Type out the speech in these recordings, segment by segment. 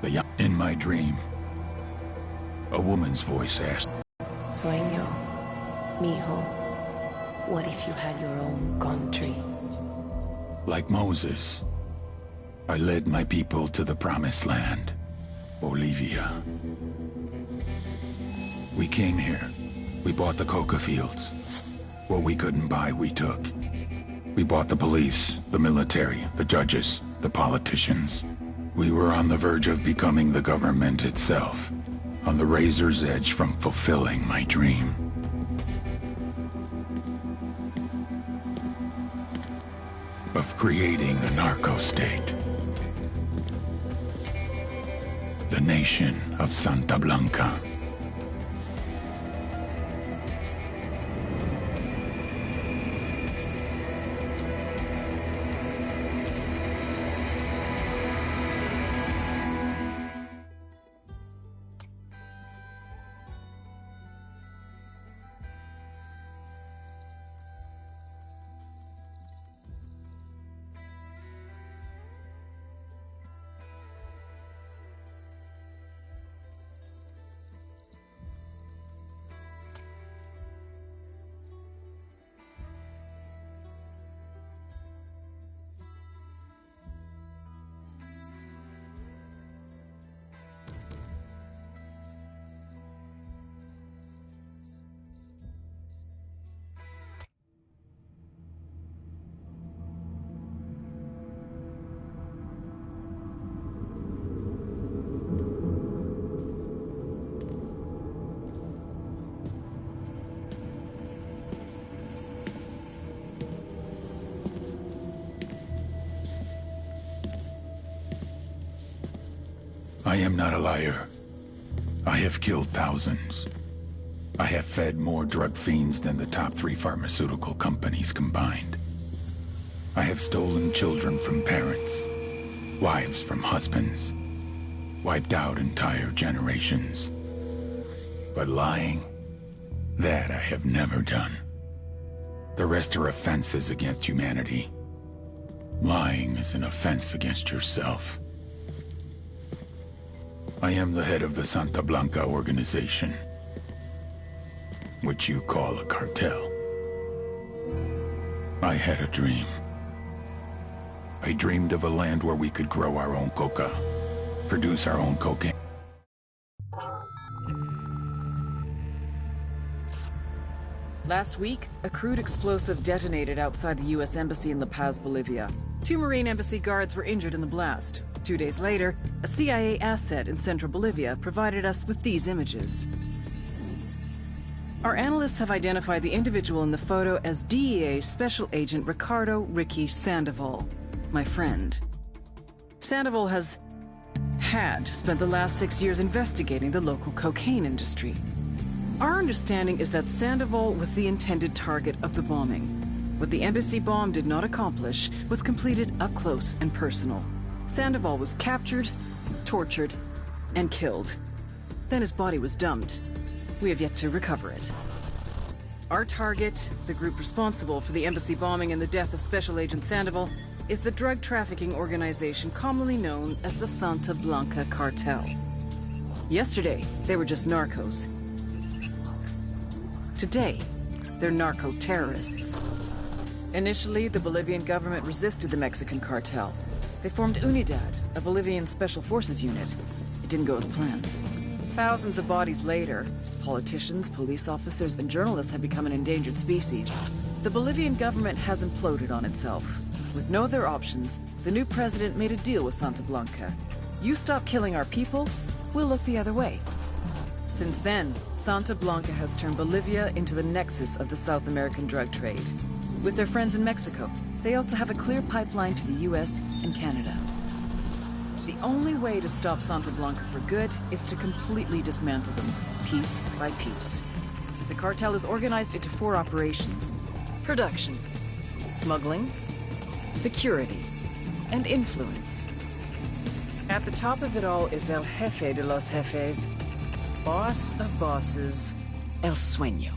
In my dream, a woman's voice asked, Sueño, mijo, what if you had your own country? like Moses, I led my people to the promised land, Bolivia. We came here. We bought the coca fields. What we couldn't buy, we took. We bought the police, the military, the judges, the politicians. We were on the verge of becoming the government itself, on the razor's edge from fulfilling my dream. Of creating a narco-state. The nation of Santa Blanca. I am not a liar. I have killed thousands. I have fed more drug fiends than the top 3 pharmaceutical companies combined. I have stolen children from parents, wives from husbands, wiped out entire generations. But lying, that I have never done. The rest are offenses against humanity. Lying is an offense against yourself. I am the head of the Santa Blanca organization, which you call a cartel. I had a dream. I dreamed of a land where we could grow our own coca, produce our own cocaine. Last week, a crude explosive detonated outside the U.S. Embassy in La Paz, Bolivia. 2 Marine Embassy guards were injured in the blast. 2 days later, a CIA asset in central Bolivia provided us with these images. Our analysts have identified the individual in the photo as DEA Special Agent Ricardo Ricky Sandoval, my friend. Sandoval had spent the last 6 years investigating the local cocaine industry. Our understanding is that Sandoval was the intended target of the bombing. What the embassy bomb did not accomplish was completed up close and personal. Sandoval was captured, tortured, and killed. Then his body was dumped. We have yet to recover it. Our target, the group responsible for the embassy bombing and the death of Special Agent Sandoval, is the drug trafficking organization commonly known as the Santa Blanca Cartel. Yesterday, they were just narcos. Today, they're narco-terrorists. Initially, the Bolivian government resisted the Mexican cartel. They formed UNIDAD, a Bolivian special forces unit. It didn't go as planned. Thousands of bodies later, politicians, police officers, and journalists have become an endangered species. The Bolivian government has imploded on itself. With no other options, the new president made a deal with Santa Blanca. You stop killing our people, we'll look the other way. Since then, Santa Blanca has turned Bolivia into the nexus of the South American drug trade. With their friends in Mexico, they also have a clear pipeline to the US and Canada. The only way to stop Santa Blanca for good is to completely dismantle them, piece by piece. The cartel is organized into 4 operations: production, smuggling, security, and influence. At the top of it all is El Jefe de los Jefes, boss of bosses, El Sueño.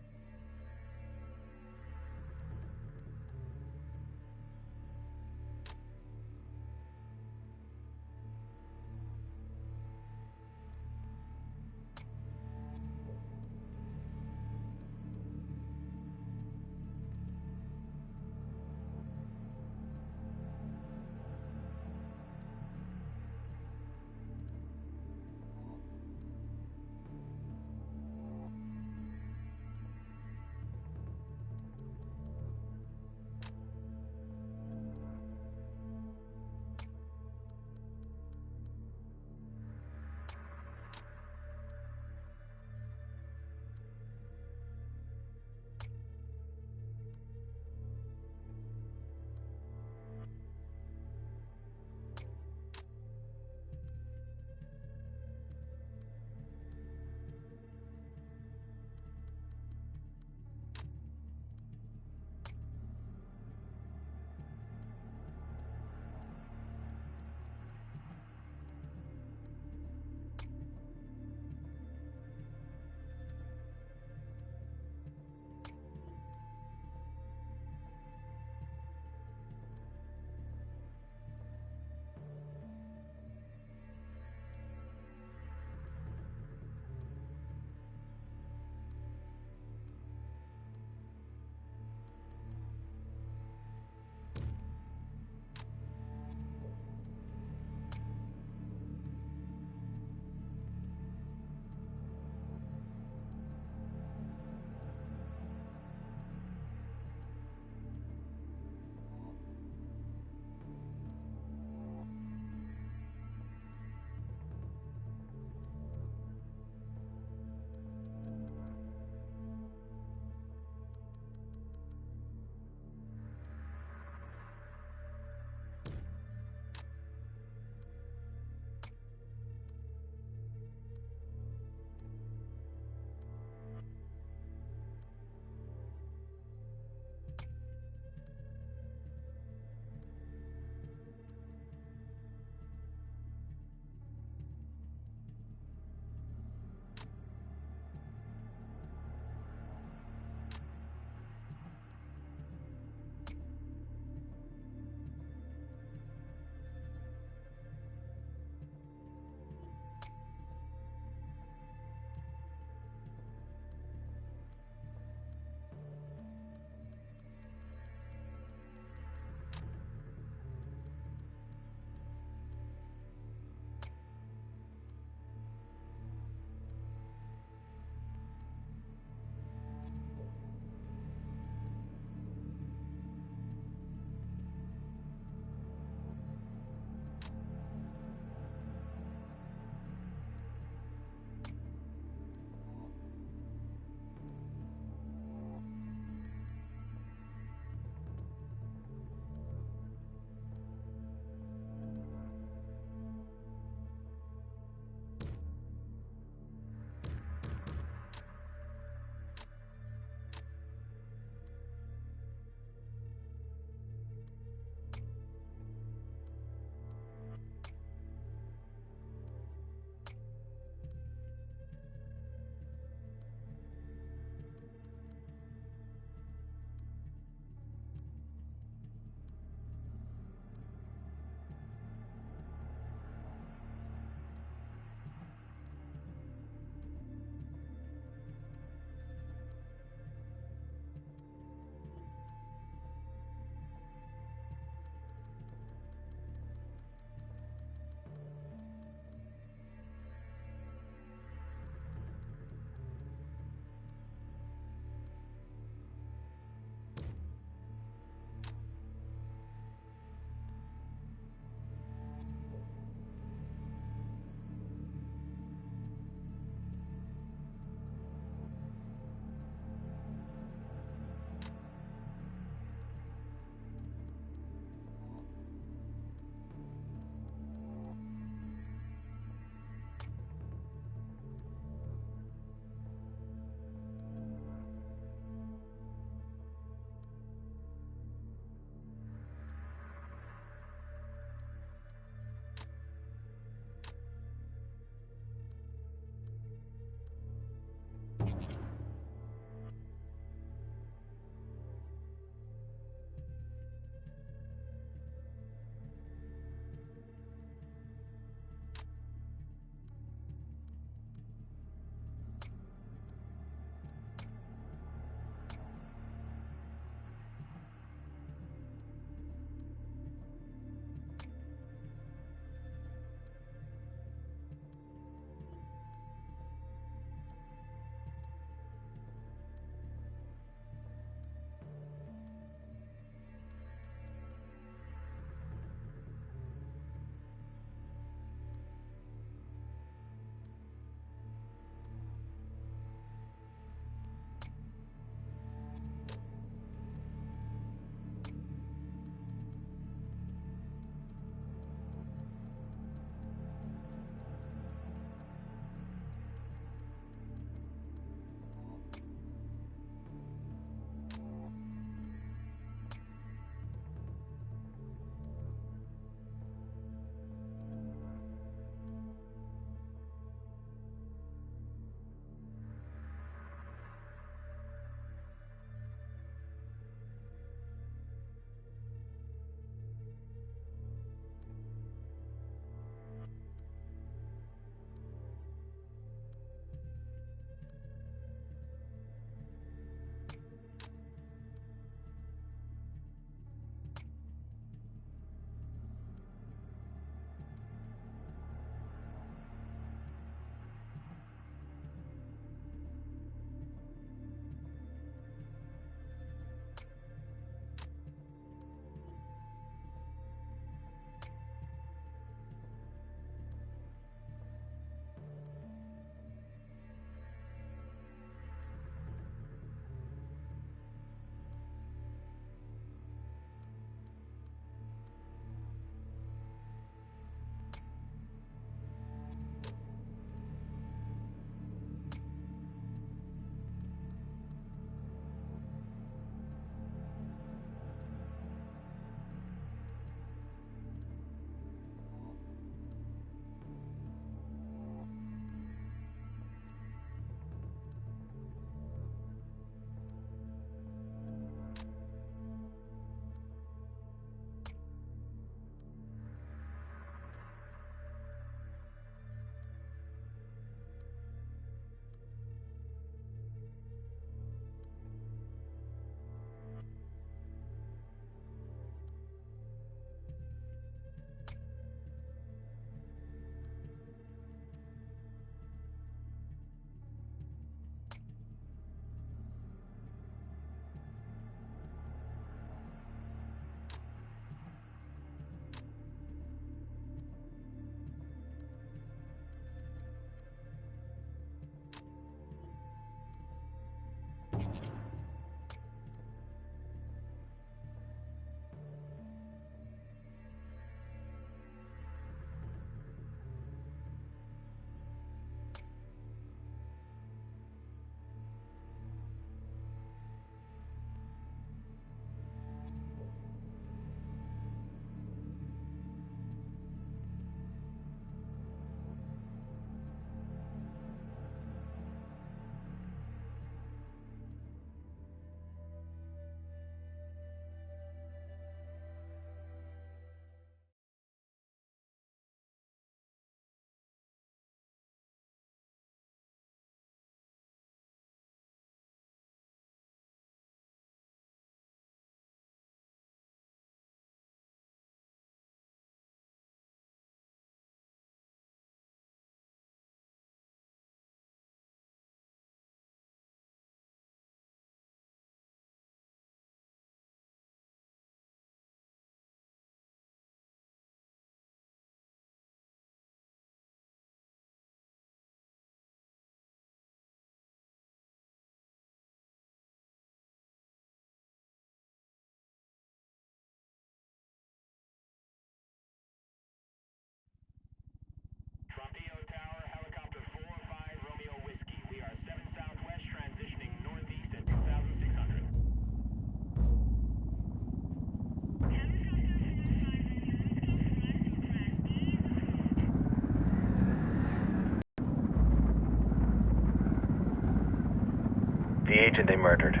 agent they murdered.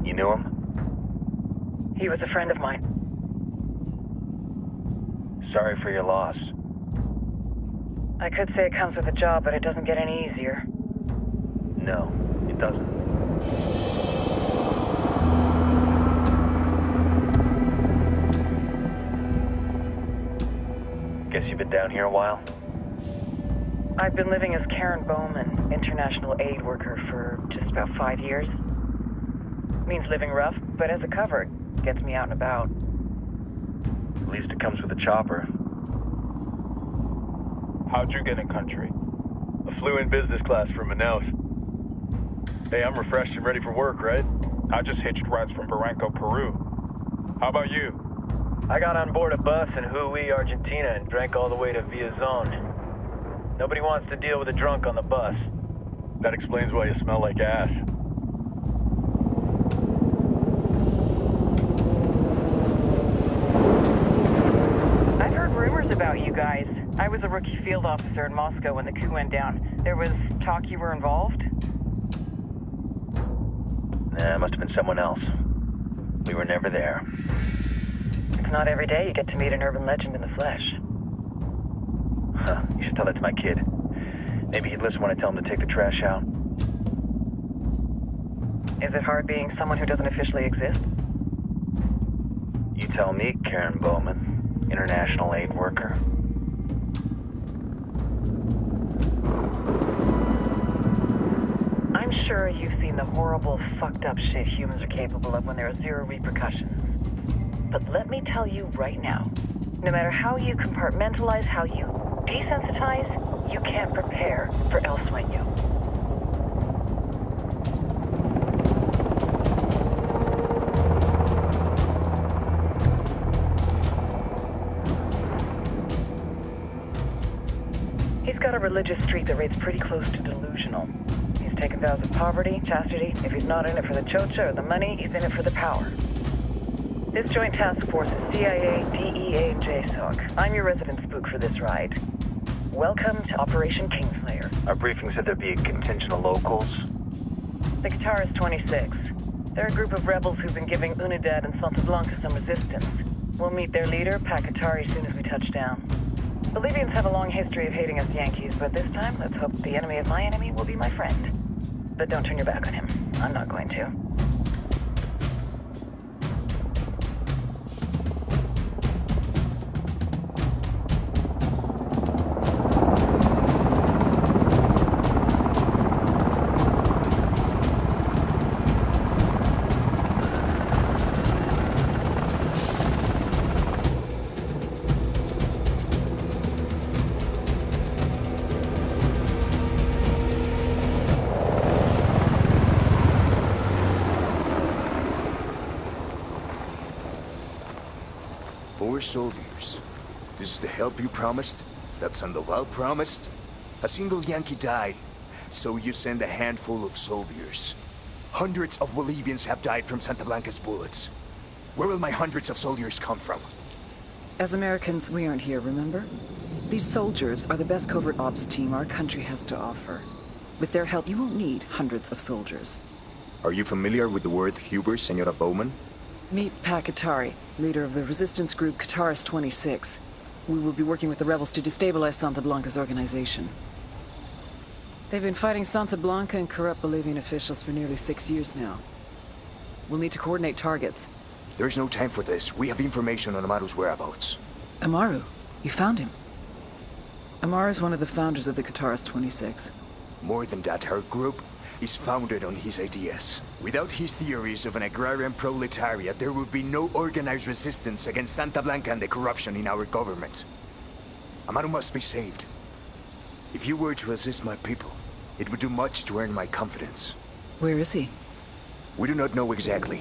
You knew him? He was a friend of mine. Sorry for your loss. I could say it comes with a job, but it doesn't get any easier. No, it doesn't. Guess you've been down here a while? I've been living as Karen Bowman, international aid worker, for just about 5 years. Means living rough, but as a cover, gets me out and about. At least it comes with a chopper. How'd you get in country? I flew in business class from Manaus. Hey, I'm refreshed and ready for work, right? I just hitched rides from Barranco, Peru. How about you? I got on board a bus in Jujuy, Argentina, and drank all the way to Villazon. Nobody wants to deal with a drunk on the bus. That explains why you smell like ass. I've heard rumors about you guys. I was a rookie field officer in Moscow when the coup went down. There was talk you were involved? Nah, it must have been someone else. We were never there. It's not every day you get to meet an urban legend in the flesh. Huh, you should tell that to my kid. Maybe he'd listen when I tell him to take the trash out. Is it hard being someone who doesn't officially exist? You tell me, Karen Bowman, international aid worker. I'm sure you've seen the horrible, fucked up shit humans are capable of when there are zero repercussions. But let me tell you right now, no matter how you compartmentalize, how you desensitize, you can't prepare for El Sueño. He's got a religious streak that rates pretty close to delusional. He's taken vows of poverty, chastity. If he's not in it for the chocha or the money, he's in it for the power. This joint task force is CIA, DEA, and JSOC. I'm your resident spook for this ride. Welcome to Operation Kingslayer. Our briefing said there'd be a contingent of locals. The Guitarist 26. They're a group of rebels who've been giving Unidad and Santa Blanca some resistance. We'll meet their leader, Pakatari, soon as we touch down. Bolivians have a long history of hating us Yankees, but this time, let's hope the enemy of my enemy will be my friend. But don't turn your back on him. I'm not going to. Soldiers. This is the help you promised? That Sandoval promised? A single Yankee died, so you send a handful of soldiers. Hundreds of Bolivians have died from Santa Blanca's bullets. Where will my hundreds of soldiers come from? As Americans, we aren't here, remember? These soldiers are the best covert ops team our country has to offer. With their help, you won't need hundreds of soldiers. Are you familiar with the word Huber, Senora Bowman? Meet Pakatari, leader of the resistance group Guitarist 26. We will be working with the rebels to destabilize Santa Blanca's organization. They've been fighting Santa Blanca and corrupt Bolivian officials for nearly 6 years now. We'll need to coordinate targets. There's no time for this. We have information on Amaru's whereabouts. Amaru? You found him? Amaru is one of the founders of the Guitarist 26. More than that, her group is founded on his ideas. Without his theories of an agrarian proletariat, there would be no organized resistance against Santa Blanca and the corruption in our government. Amaru must be saved. If you were to assist my people, it would do much to earn my confidence. Where is he? We do not know exactly.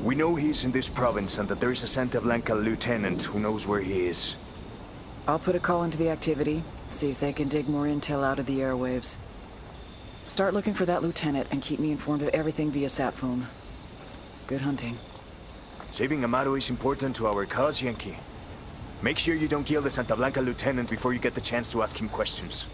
We know he's in this province and that there is a Santa Blanca lieutenant who knows where he is. I'll put a call into the activity, see if they can dig more intel out of the airwaves. Start looking for that lieutenant and keep me informed of everything via sat phone. Good hunting. Saving Amaru is important to our cause, Yankee. Make sure you don't kill the Santa Blanca lieutenant before you get the chance to ask him questions.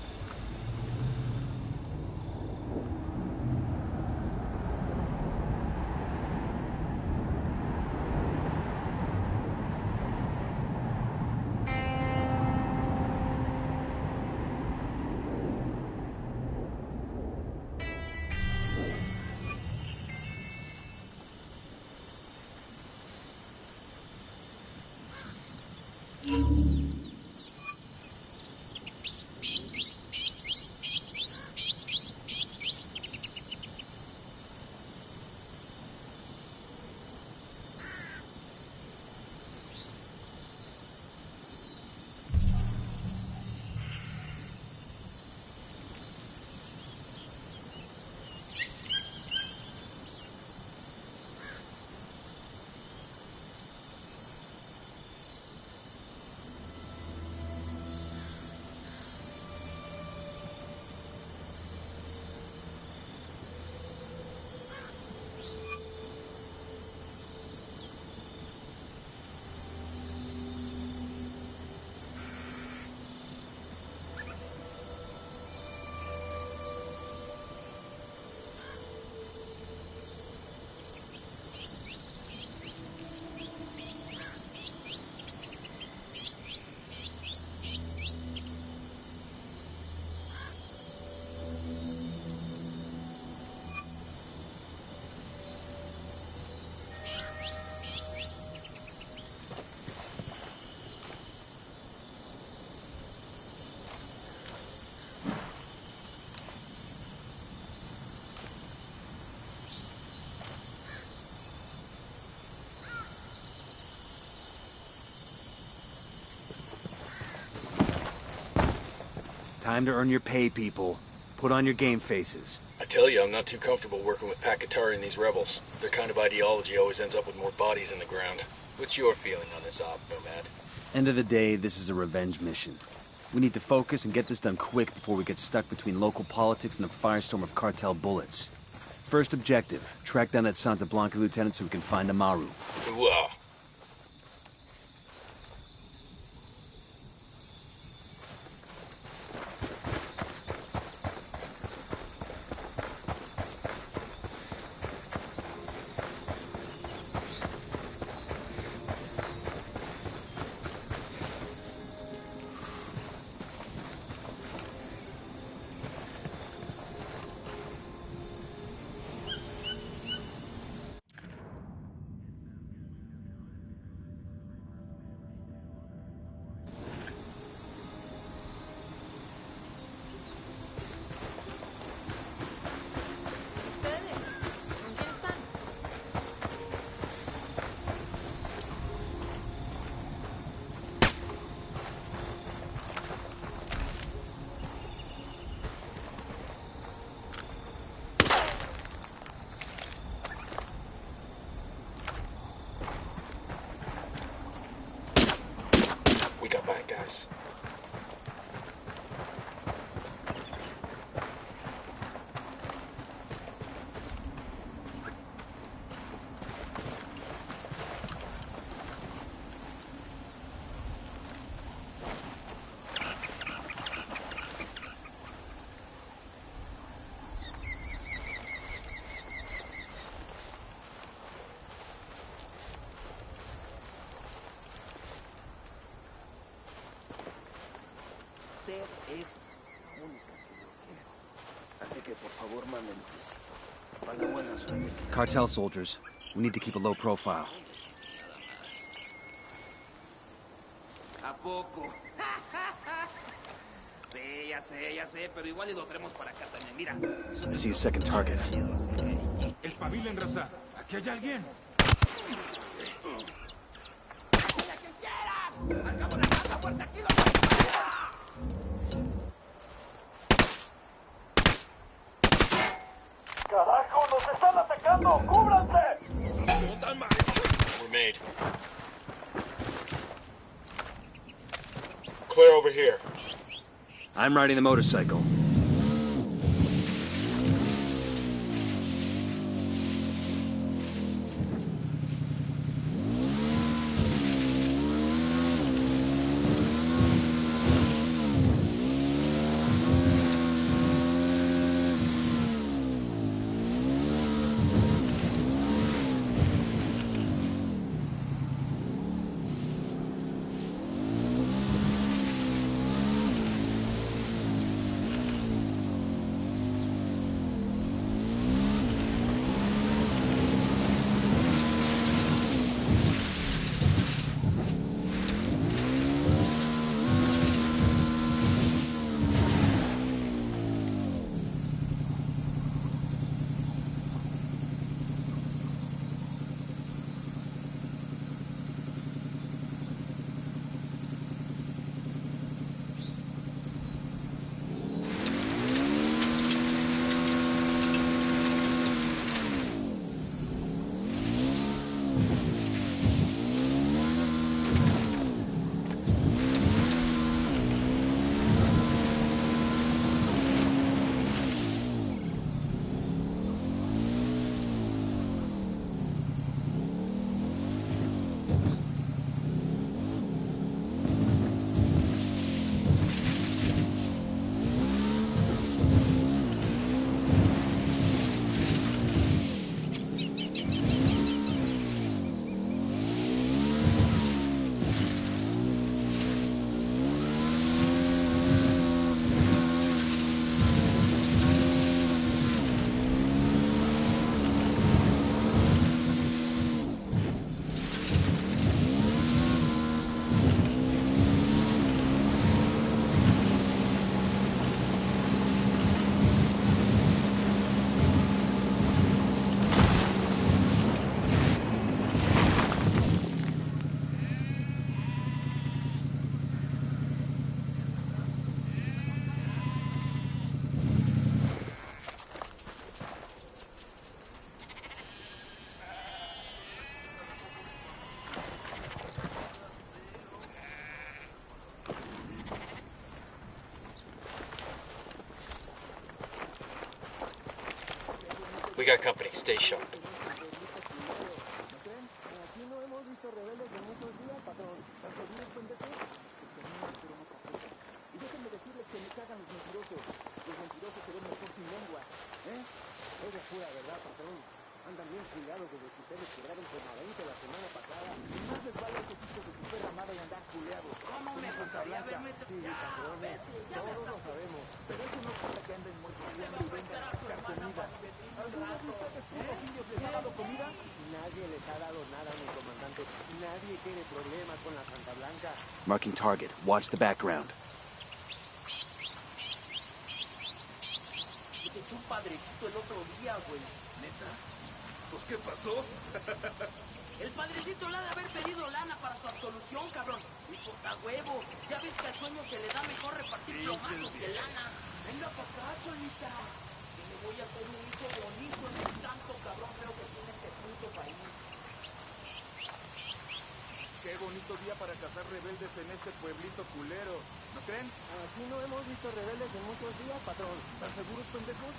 Time to earn your pay, people. Put on your game faces. I tell you, I'm not too comfortable working with Pakatari and these rebels. Their kind of ideology always ends up with more bodies in the ground. What's your feeling on this op, Nomad? End of the day, this is a revenge mission. We need to focus and get this done quick before we get stuck between local politics and the firestorm of cartel bullets. First objective, track down that Santa Blanca lieutenant so we can find Amaru. Ooh-ah. We got bad guys. Cartel soldiers. We need to keep a low profile. ¿A poco? Sí, ya sé, pero igual y lo traemos para acá también. Mira. I see a second target. Espabilen, raza. Aquí hay alguien. ¡La que quieras! ¡Marcamos la casa fuerte aquí! ¡Carajo! ¡Nos están atacando! ¡Cúbranse! We're made. Clear over here. I'm riding the motorcycle. We got company. Stay sharp. Marking target. Watch the background. Pues, ¿qué pasó? El padrecito le ha de haber pedido lana para su absolución, cabrón. Y puta huevo. Ya ves que al sueño se le da mejor repartir plomazos que lana. Venga pa' acá, Cholita. Que le voy a hacer un hijo bonito en el santo cabrón creo que tiene este puto país. Qué bonito día para cazar rebeldes en este pueblito culero. ¿No creen? Aquí no hemos visto rebeldes en muchos días, patrón. ¿Están seguros, pendejos?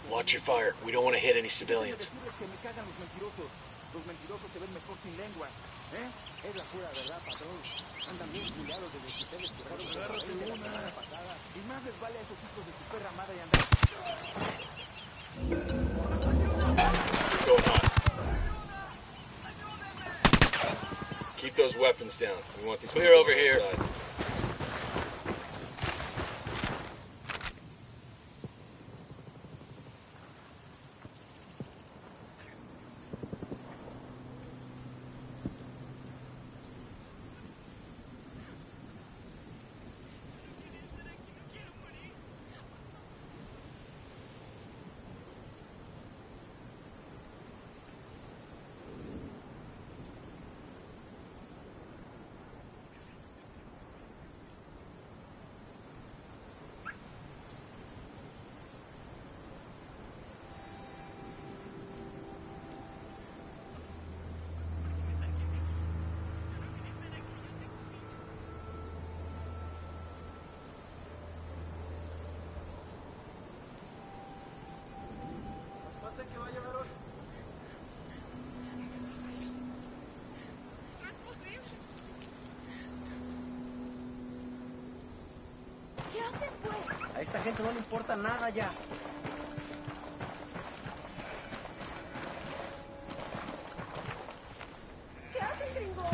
Watch your fire. We don't want to hit any civilians. Que me cagan los mentirosos. Los mentirosos se ven mejor sin lengua. ¿Eh? Es la pura verdad, patrón. Andan bien cuidados desde que ustedes quebraron la semana pasada. Y más les vale a esos hijos de su perra madre y andar. Go hot. Keep those weapons down. We want these Clear over here. Side. A esta gente no le importa nada ya. ¿Qué hacen, gringo?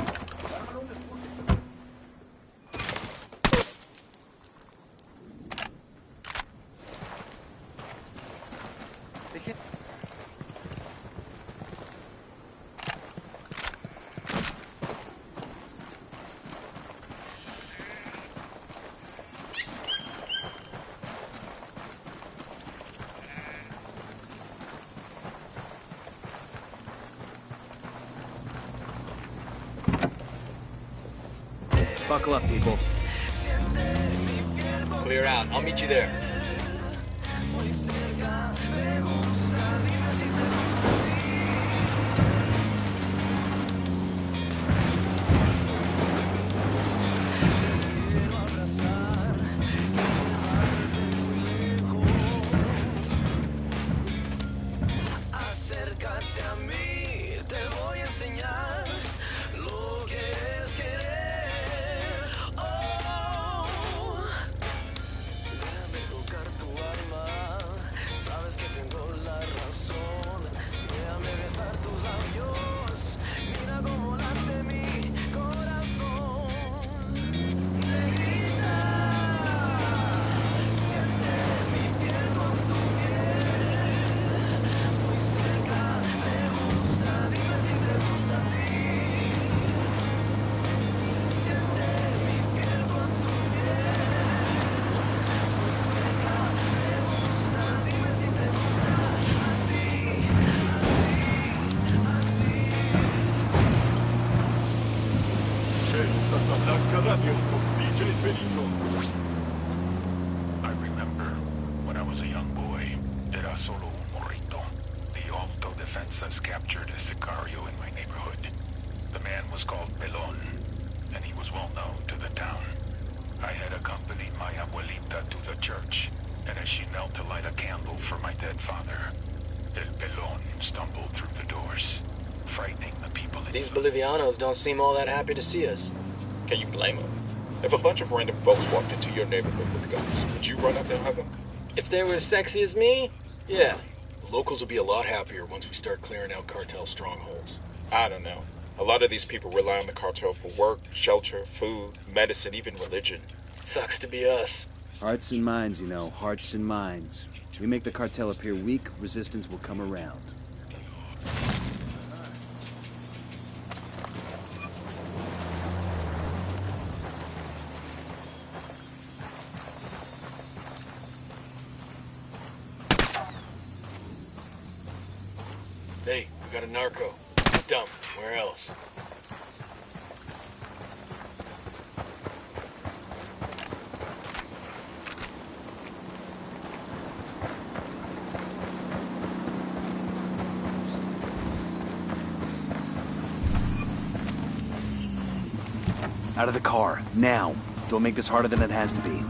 Buckle up, people. Clear out. I'll meet you there. Acércate a mí, te voy a enseñar lo que es querer. Oh, déjame tocar tu alma, sabes que tengo la razón. Déjame besar tus labios, mira cómo late mi corazón. Negrita, siente mi piel con tu piel. Muy cerca, me gusta, dime si te gusta a ti. Siente mi piel con tu piel. Muy cerca, me gusta, dime si te gusta a ti, a ti, I remember when I was a young boy, era solo un morrito. The autodefensas captured a sicario in my neighborhood. The man was called Pelon, and he was well known to the town. I had accompanied my abuelita to the church, and as she knelt to light a candle for my dead father, El Pelon stumbled through the doors, frightening the people inside. These Bolivianos don't seem all that happy to see us. Can you blame them? If a bunch of random folks walked into your neighborhood with guns, would you run up and hug them? If they were as sexy as me, yeah. The locals will be a lot happier once we start clearing out cartel strongholds. I don't know. A lot of these people rely on the cartel for work, shelter, food, medicine, even religion. Sucks to be us. Hearts and minds, you know, hearts and minds. We make the cartel appear weak, resistance will come around. Hey, we got a narco. Dump. Where else? Out of the car, now. Don't make this harder than it has to be.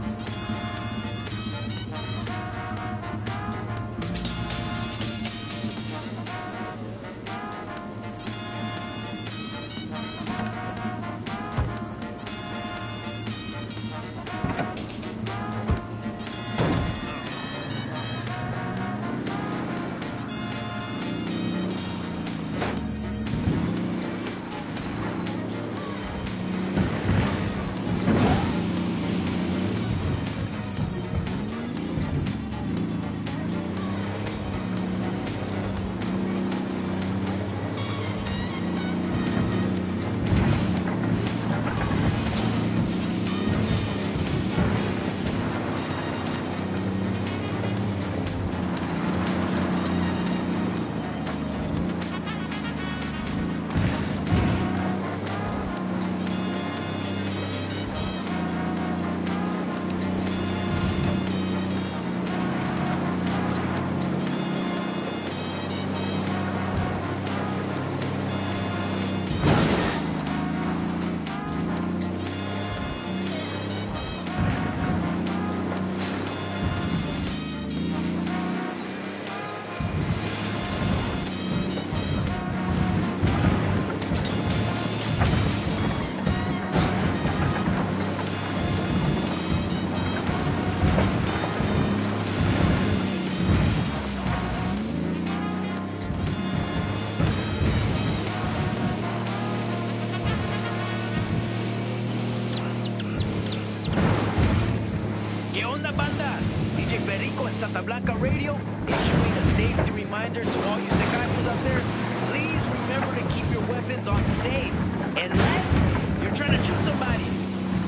Santa Blanca Radio issuing a safety reminder to all you sicarios out there. Please remember to keep your weapons on safe. Unless you're trying to shoot somebody.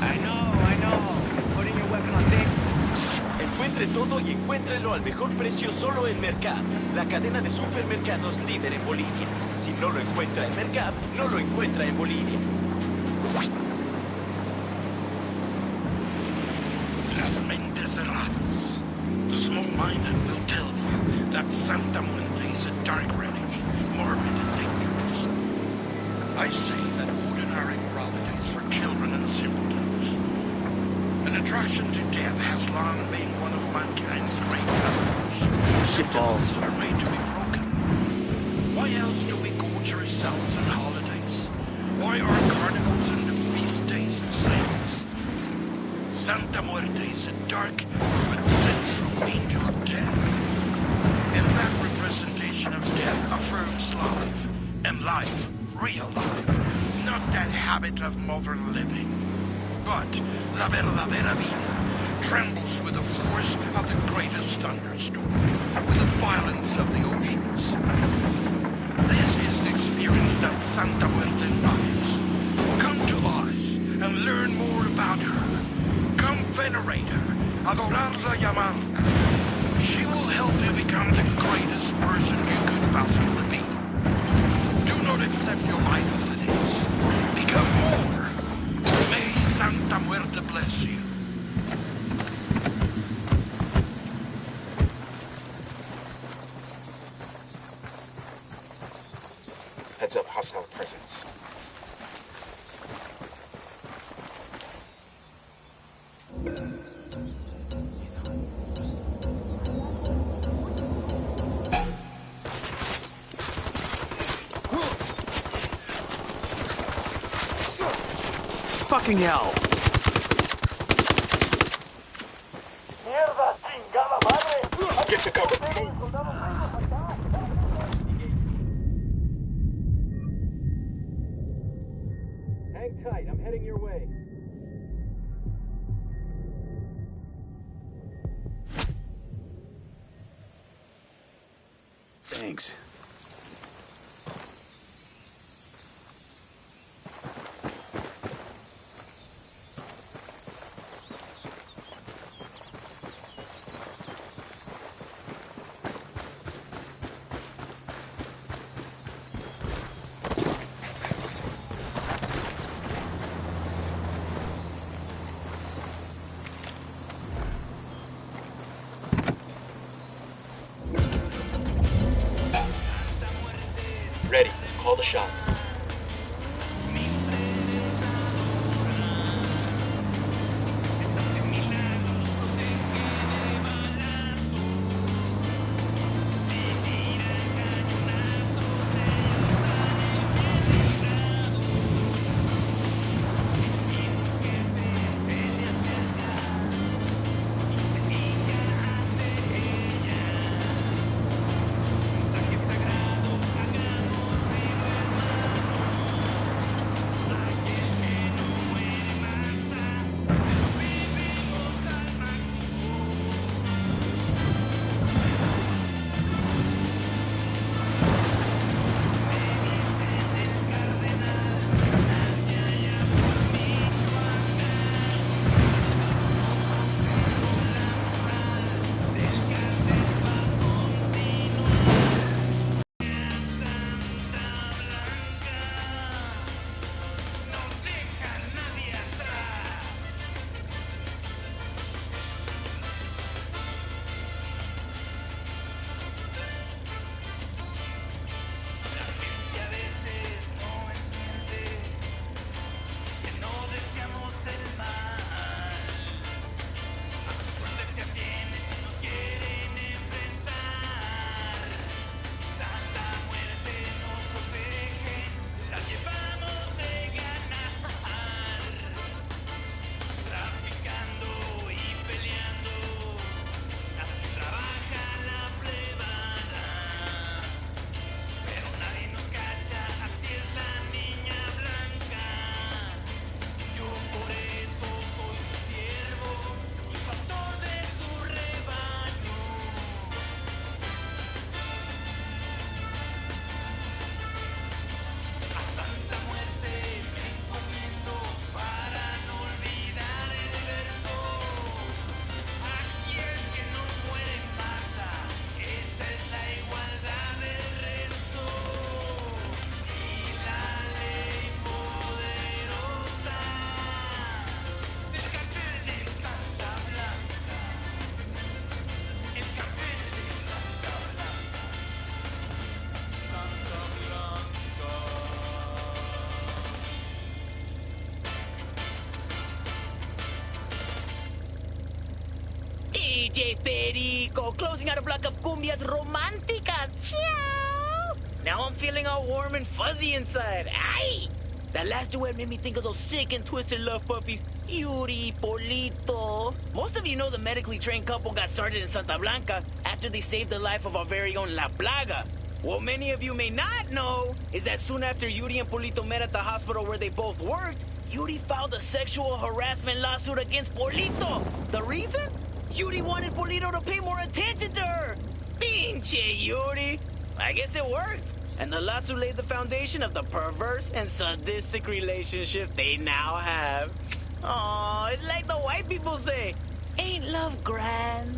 I know. Putting your weapon on safe. Encuentre todo y encuéntrelo al mejor precio solo en Mercab, la cadena de supermercados líder en Bolivia. Si no lo encuentra en Mercab, no lo encuentra en Bolivia. Las mentes cerradas. The small-minded will tell you that Santa Muerte is a dark relic, morbid and dangerous. I say that ordinary morality is for children and simpletons. An attraction to death has long been one of mankind's great values. Shitballs are made to be broken. Why else do we gorge ourselves on holidays? Why are carnivals and feast days the same? Santa Muerte is a dark but central angel of death. And that representation of death affirms life. And life, real life. Not that habit of modern living. But la verdadera vida trembles with the force of the greatest thunderstorm, with the violence of the oceans. This is the experience that Santa Muerte embodies. Come to us and learn more about her. Come venerate her, adorarla y amarla. She will help you become the greatest person you could possibly be. Do not accept your life as it is. Become more. May Santa Muerte bless you. Heads up, hostile presence. Fucking hell! Mierda, chingada madre. Get to cover. Hang tight, I'm heading your way. Thanks. Ready. Call the shot. DJ Perico, closing out a block of cumbias románticas. Ciao. Now I'm feeling all warm and fuzzy inside. Ay! That last duet made me think of those sick and twisted love puppies, Yuri, Polito. Most of you know the medically trained couple got started in Santa Blanca after they saved the life of our very own La Plaga. What many of you may not know is that soon after Yuri and Polito met at the hospital where they both worked, Yuri filed a sexual harassment lawsuit against Polito. The reason? Yuri wanted Polito to pay more attention to her. Pinche Yuri. I guess it worked. And the lawsuit laid the foundation of the perverse and sadistic relationship they now have. Oh, it's like the white people say, ain't love grand?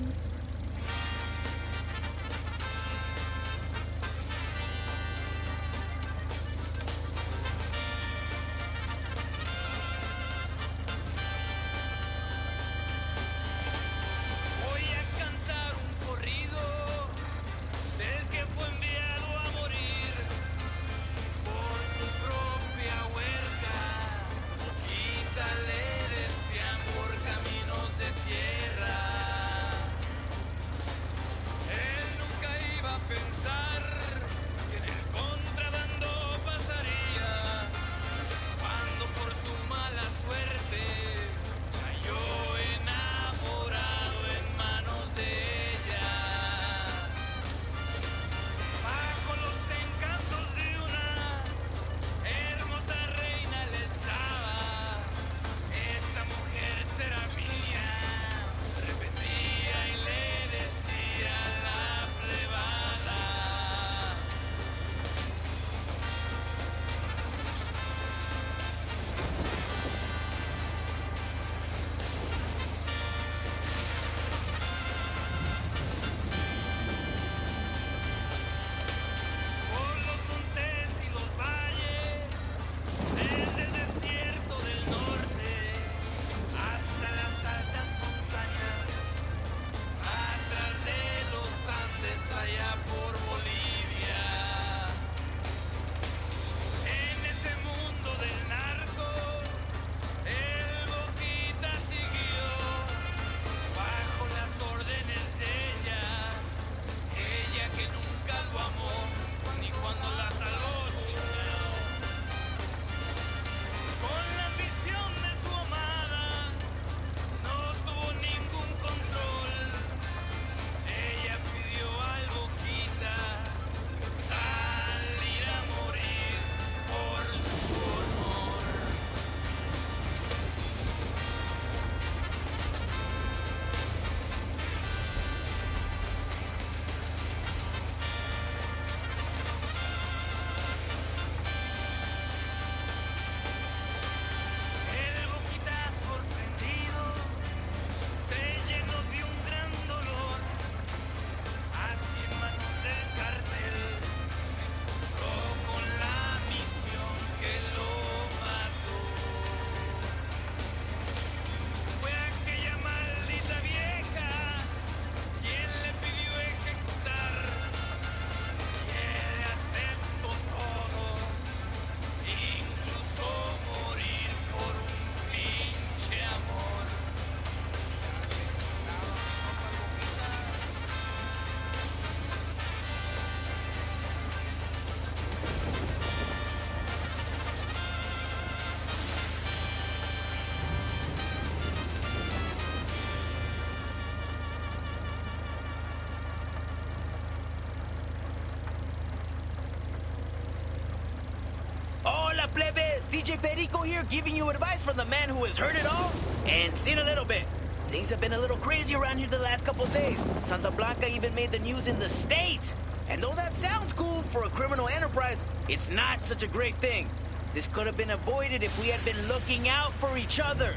DJ Perico here giving you advice from the man who has heard it all and seen a little bit. Things have been a little crazy around here the last couple of days. Santa Blanca even made the news in the States. And though that sounds cool for a criminal enterprise, it's not such a great thing. This could have been avoided if we had been looking out for each other.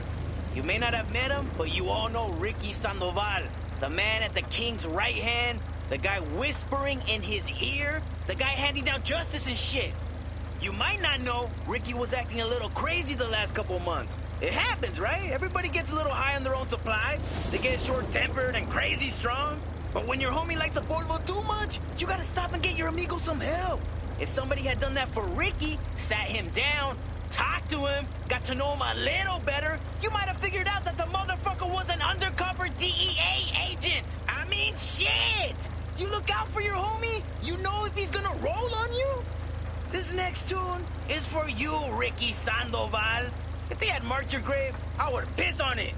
You may not have met him, but you all know Ricky Sandoval, the man at the king's right hand, the guy whispering in his ear, the guy handing down justice and shit. You might not know Ricky was acting a little crazy the last couple months. It happens, right? Everybody gets a little high on their own supply. They get short-tempered and crazy strong. But when your homie likes the polvo too much, you gotta stop and get your amigo some help. If somebody had done that for Ricky, sat him down, talked to him, got to know him a little better, you might have figured out that the motherfucker was an undercover DEA agent. I mean, shit! You look out for your homie, you know if he's gonna roll on you. This next tune is for you, Ricky Sandoval. If they had marked your grave, I would piss on it.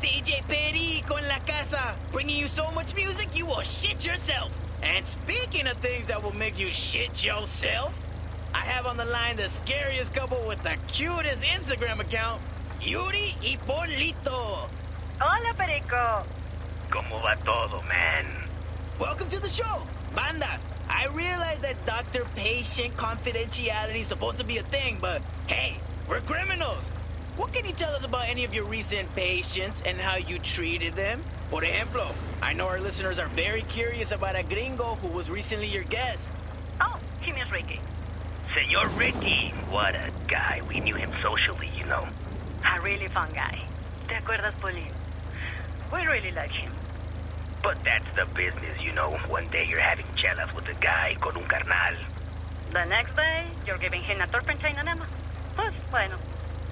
DJ Perico in la casa, bringing you so much music you will shit yourself. And speaking of things that will make you shit yourself, I have on the line the scariest couple with the cutest Instagram account, Yuri y Polito. Hola, Perico. ¿Cómo va todo, man? Welcome to the show, Banda. I realize that doctor-patient confidentiality is supposed to be a thing, but hey, we're criminals. What can you tell us about any of your recent patients and how you treated them? Por ejemplo, I know our listeners are very curious about a gringo who was recently your guest. Oh, he means Ricky. Senor Ricky, what a guy. We knew him socially, you know. A really fun guy. ¿Te acuerdas, Poli? We really like him. But that's the business, you know. One day you're having chelas with a guy con un carnal. The next day, you're giving him a turpentine enema. Pues, bueno.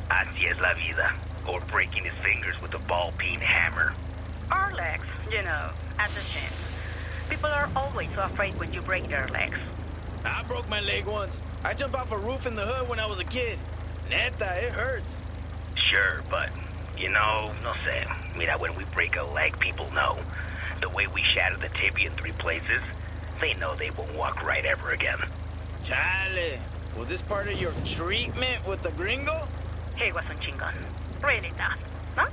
Así es la vida. Or breaking his fingers with a ball-peen hammer. Or legs, you know, at the gym. People are always so afraid when you break their legs. I broke my leg once. I jumped off a roof in the hood when I was a kid. Neta, it hurts. Sure, but, you know, no sé. Mira, when we break a leg, people know. The way we shatter the tibia in 3 places, they know they won't walk right ever again. Chale. Was this part of your treatment with the gringo? He was un chingon. Really tough, huh?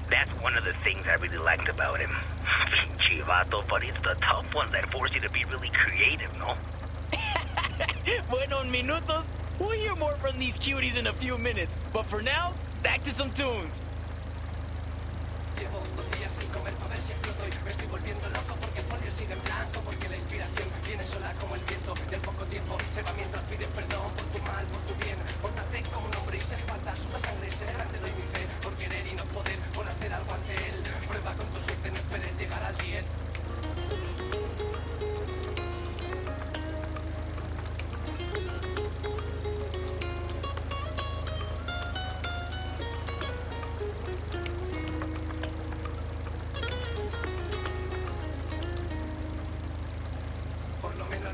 That's one of the things I really liked about him. Pinche vato, but it's the tough ones that force you to be really creative, no? Bueno, en minutos. We'll hear more from these cuties in a few minutes. But for now, back to some tunes. Llevo 2 días sin comer para ver si exploto y me estoy volviendo loco porque el folio sigue en blanco, porque la inspiración viene sola como el viento y al poco tiempo se va mientras pides perdón por tu mal, por tu bien. Pórtate como un hombre y se falta, suda sangre, ser grande doy mi fe, por querer y no poder, por hacer algo ante él. Prueba con tu suerte, no esperes llegar al 10.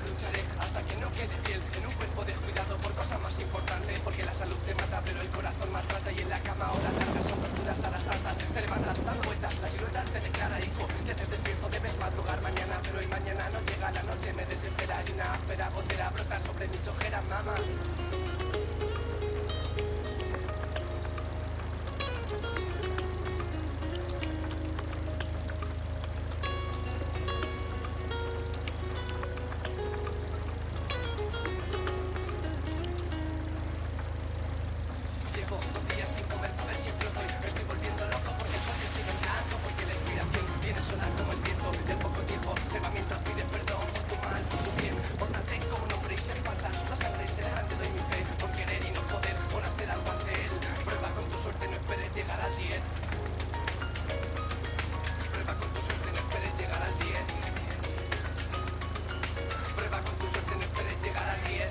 Lucharé hasta que no quede piel en un cuerpo descuidado por cosas más importantes, porque la salud te mata pero el corazón maltrata y en la cama horas largas son torturas a las tantas, te levantas dando vueltas, la silueta te declara hijo, te haces despierto, debes madrugar mañana, pero hoy mañana no llega la noche, me desespera y una áspera gotera brota sobre mis ojeras, mamá. Llevo 2 días sin comer para ver si exploto y me estoy volviendo loco porque el folio sigue en blanco, porque la inspiración viene sola como el viento y al poco tiempo se va mientras pides perdón por tu mal, por tu bien. Pórtate como un hombre y se falta, suda sangre, ser grande doy mi fe, por querer y no poder, por hacer algo ante él. Prueba con tu suerte, no esperes llegar al 10. Prueba con tu suerte, no esperes llegar al 10. Prueba con tu suerte, no esperes llegar al 10.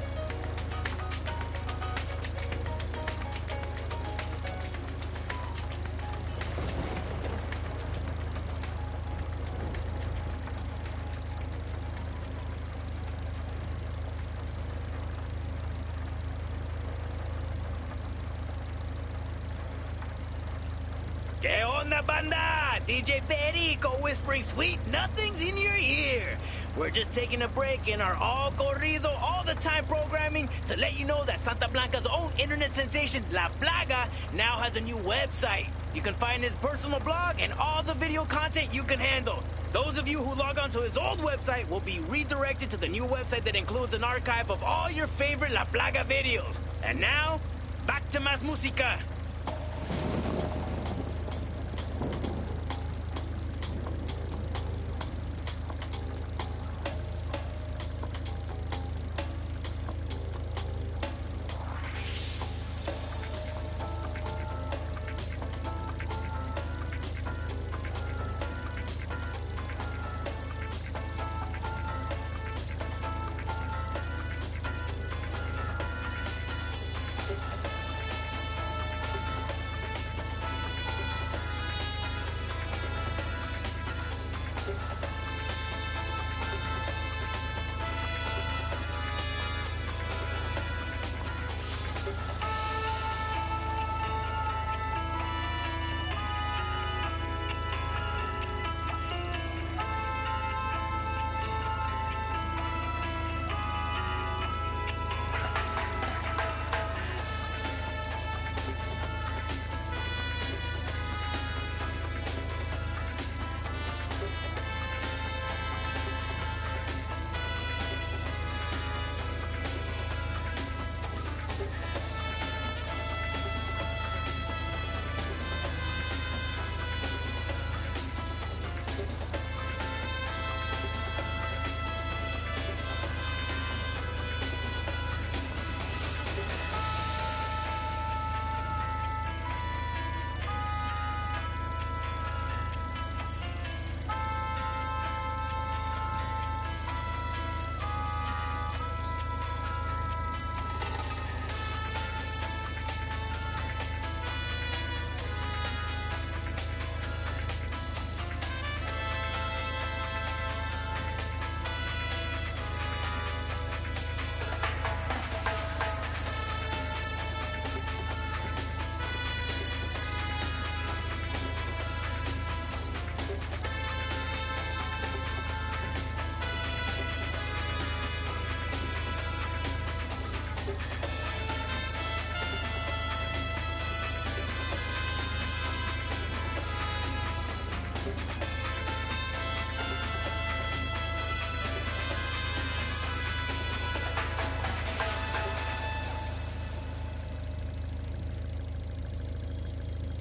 ¿Qué onda, banda? DJ Perico whispering sweet nothings in your ear. We're just taking a break in our all corrido, all the time programming to let you know that Santa Blanca's own internet sensation, La Plaga, now has a new website. You can find his personal blog and all the video content you can handle. Those of you who log on to his old website will be redirected to the new website that includes an archive of all your favorite La Plaga videos. And now, back to más música.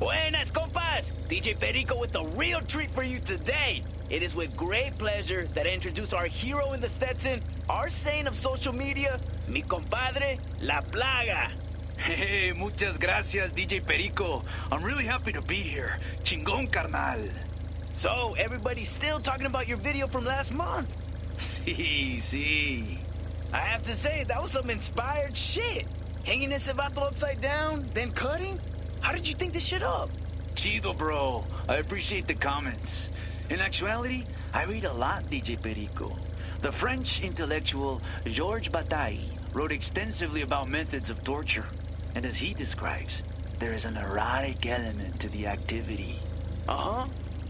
Buenas, compas! DJ Perico with a real treat for you today. It is with great pleasure that I introduce our hero in the Stetson, our saint of social media, mi compadre, La Plaga. Hey, muchas gracias, DJ Perico. I'm really happy to be here. Chingón, carnal. So, everybody's still talking about your video from last month. Sí. I have to say, that was some inspired shit. Hanging ese vato upside down, then cutting? How did you think this shit up? Chido, bro. I appreciate the comments. In actuality, I read a lot, DJ Perico. The French intellectual Georges Bataille wrote extensively about methods of torture. And as he describes, there is an erotic element to the activity. Uh-huh.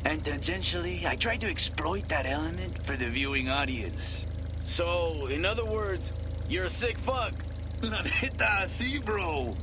And tangentially, I try to exploit that element for the viewing audience. So, in other words, you're a sick fuck. La neta, sí, bro.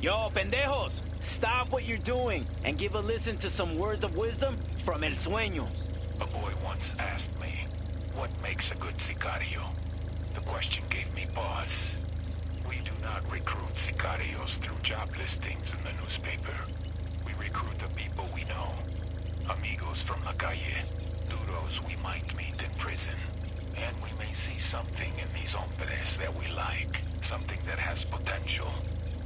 Yo, pendejos, stop what you're doing and give a listen to some words of wisdom from El Sueño. A boy once asked me, what makes a good sicario? The question gave me pause. We do not recruit sicarios through job listings in the newspaper. We recruit the people we know. Amigos from la calle. Duros we might meet in prison. And we may see something in these hombres that we like. Something that has potential.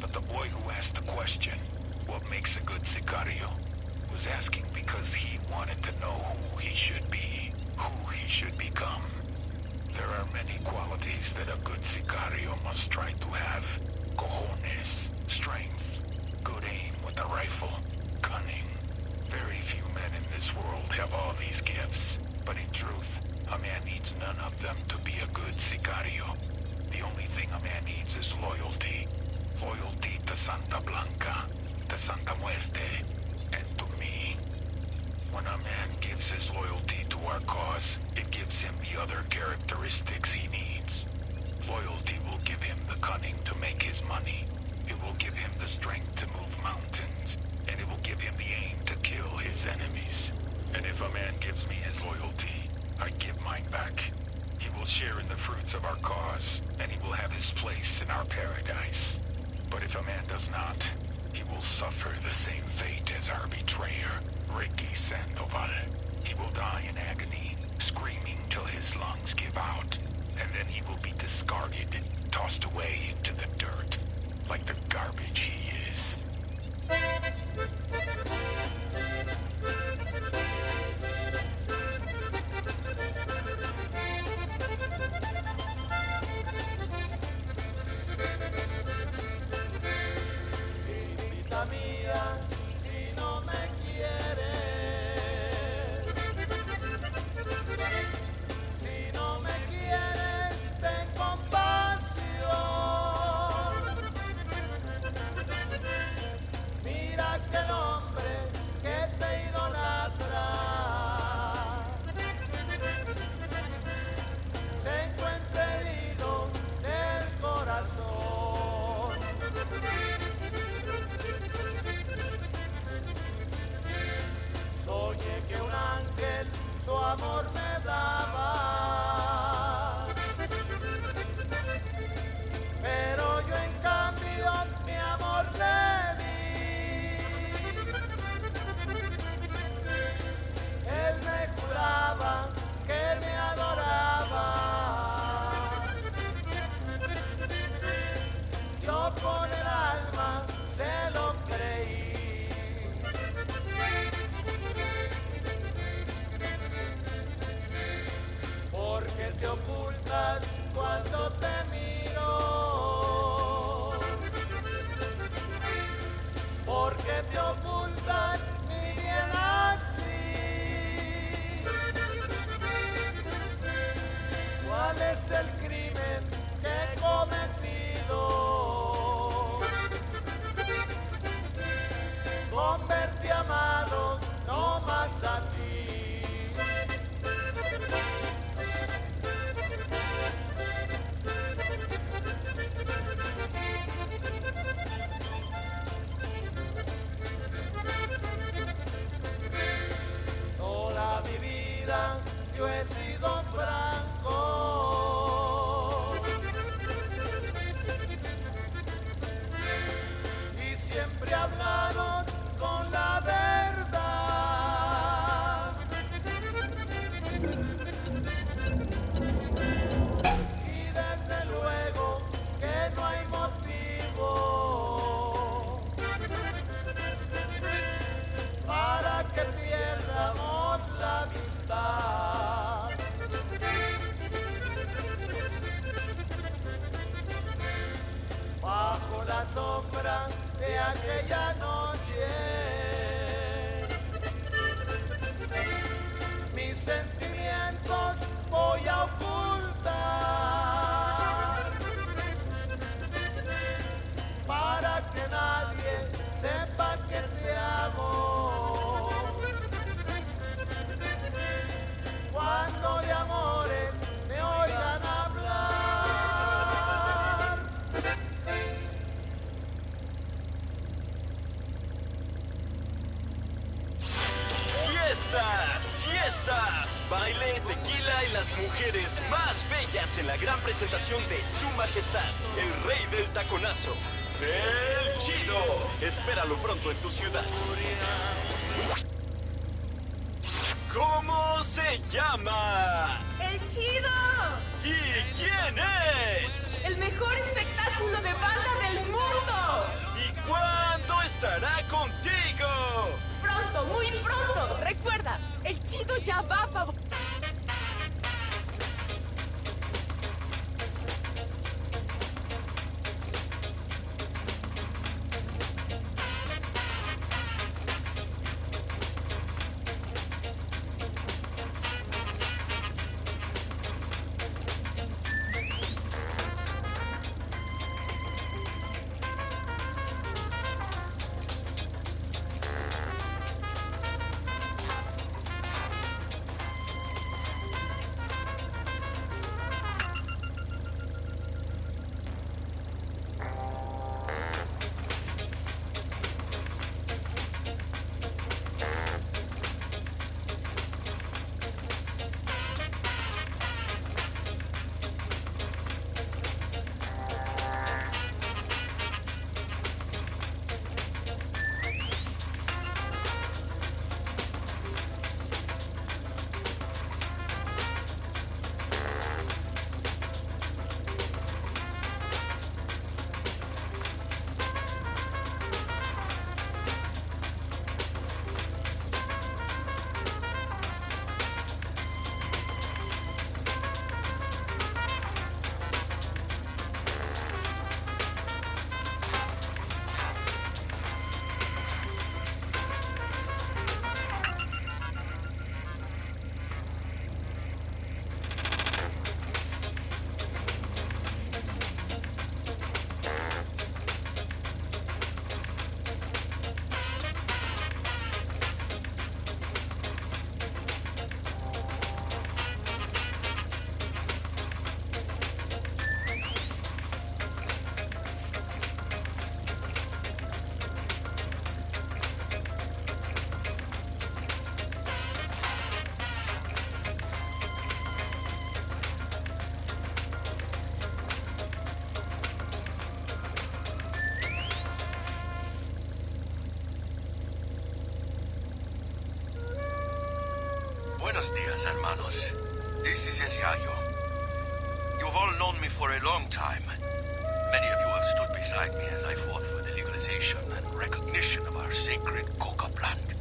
But the boy who asked the question, what makes a good sicario, was asking because he wanted to know who he should be, who he should become. There are many qualities that a good sicario must try to have. Cojones, strength, good aim with a rifle, cunning. Very few men in this world have all these gifts. But in truth, a man needs none of them to be a good sicario. The only thing a man needs is loyalty. Loyalty to Santa Blanca, to Santa Muerte, and to me. When a man gives his loyalty to our cause, it gives him the other characteristics he needs. Loyalty will give him the cunning to make his money. It will give him the strength to move mountains, and it will give him the aim to kill his enemies. And if a man gives me his loyalty, I give mine back. He will share in the fruits of our cause, and he will have his place in our paradise. But if a man does not, he will suffer the same fate as our betrayer, Ricky Sandoval. He will die in agony, screaming till his lungs give out, and then he will be discarded, tossed away into the dirt, like the garbage he is. Vida mía, si no me quieres, si no me quieres, ten compasión. Mira que el hombre que te idolatra se encuentra herido del corazón. Soñé que un ángel su amor me daba, pero yo en cambio mi amor le di. Él me juraba que me adoraba, yo con el alma se lo creí. Porque te ocultas cuando te miro, porque te ocultas mi bien así. ¿Cuál es el crimen que he cometido? Con verte amado, no más a ti. Toda mi vida yo he sido franco y siempre he hablado con la verdad. Y desde luego que no hay motivo para que pierdamos la amistad. Bajo la sombra de aquella noche, mis sentimientos voy a ocultar para que nadie sepa que te amo. Cuando de amores me oigan hablar. ¡Fiesta! ¡Fiesta! Baile, tequila y las mujeres más bellas en la gran presentación de Su Majestad, el Rey del Taconazo, El Chido. Espéralo pronto en tu ciudad. ¿Cómo se llama? ¡El Chido! ¿Y quién es? ¡El mejor espectáculo de banda del mundo! ¿Y cuándo estará contigo? Pronto, muy pronto. Recuerda, el Chido ya va a favor. Buenos dias, hermanos. This is El Yayo. You've all known me for a long time. Many of you have stood beside me as I fought for the legalization and recognition of our sacred coca plant.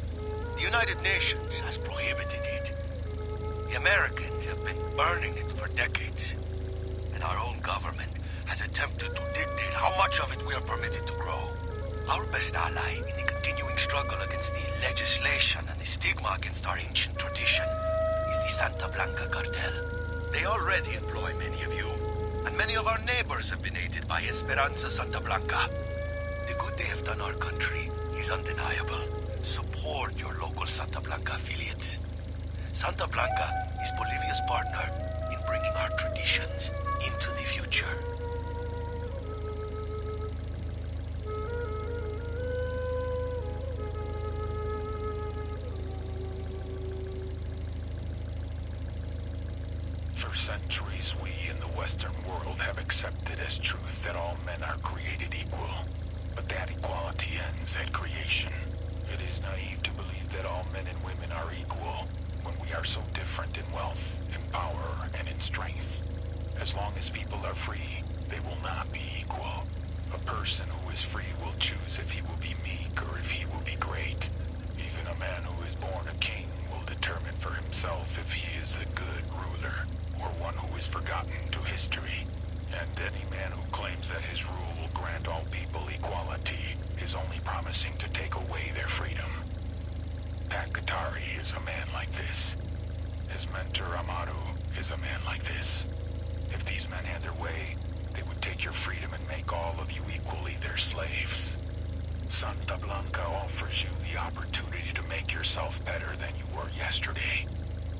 The United Nations has prohibited it. The Americans have been burning it for decades. And our own government has attempted to dictate how much of it we are permitted to grow. Our best ally in the continuing struggle against the legislation and the stigma against our ancient tradition is the Santa Blanca cartel. They already employ many of you, and many of our neighbors have been aided by Esperanza Santa Blanca. The good they have done our country is undeniable. Support your local Santa Blanca affiliates. Santa Blanca is Bolivia's partner in bringing our traditions into the future. For centuries, we in the Western world have accepted as truth that all men are created equal. But that equality ends at creation. It is naive to believe that all men and women are equal when we are so different in wealth, in power, and in strength. As long as people are free, they will not be equal. A person who is free will choose if he will be meek or if he will be great. Even a man who is born a king will determine for himself if he is a good ruler or one who is forgotten to history. And any man who claims that his rule will grant all people equality is only promising to take away their freedom. Pakatari is a man like this. His mentor Amaru is a man like this. If these men had their way, they would take your freedom and make all of you equally their slaves. Santa Blanca offers you the opportunity to make yourself better than you were yesterday.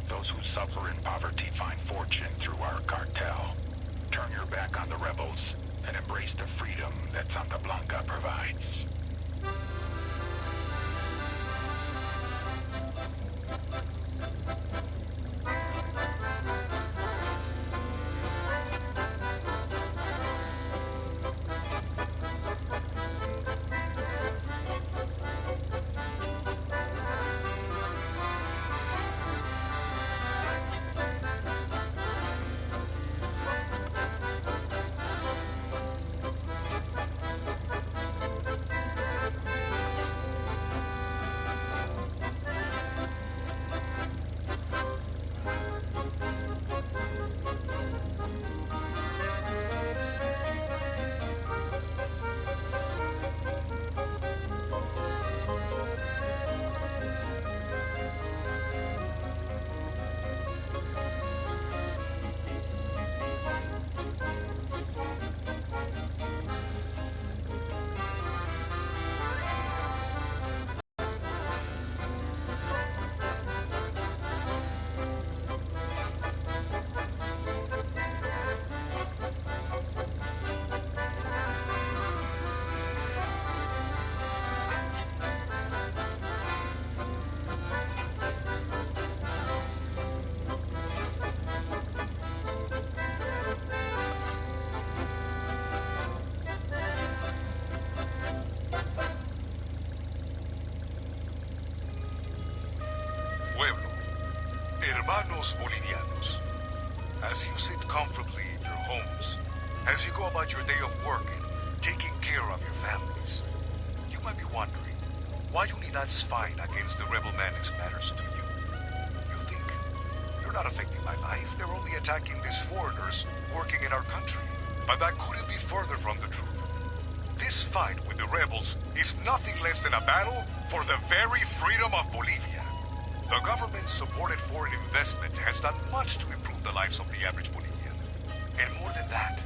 Those who suffer in poverty find fortune through our cartel. Turn your back on the rebels and embrace the freedom that Santa Blanca provides. Hermanos Bolivianos, as you sit comfortably in your homes, as you go about your day of work and taking care of your families, you might be wondering why Unidad's fight against the rebel menace matters to you. You think, they're not affecting my life, they're only attacking these foreigners working in our country. But that couldn't be further from the truth. This fight with the rebels is nothing less than a battle for the very freedom of Bolivia. The government-supported foreign investment has done much to improve the lives of the average Bolivian. And more than that,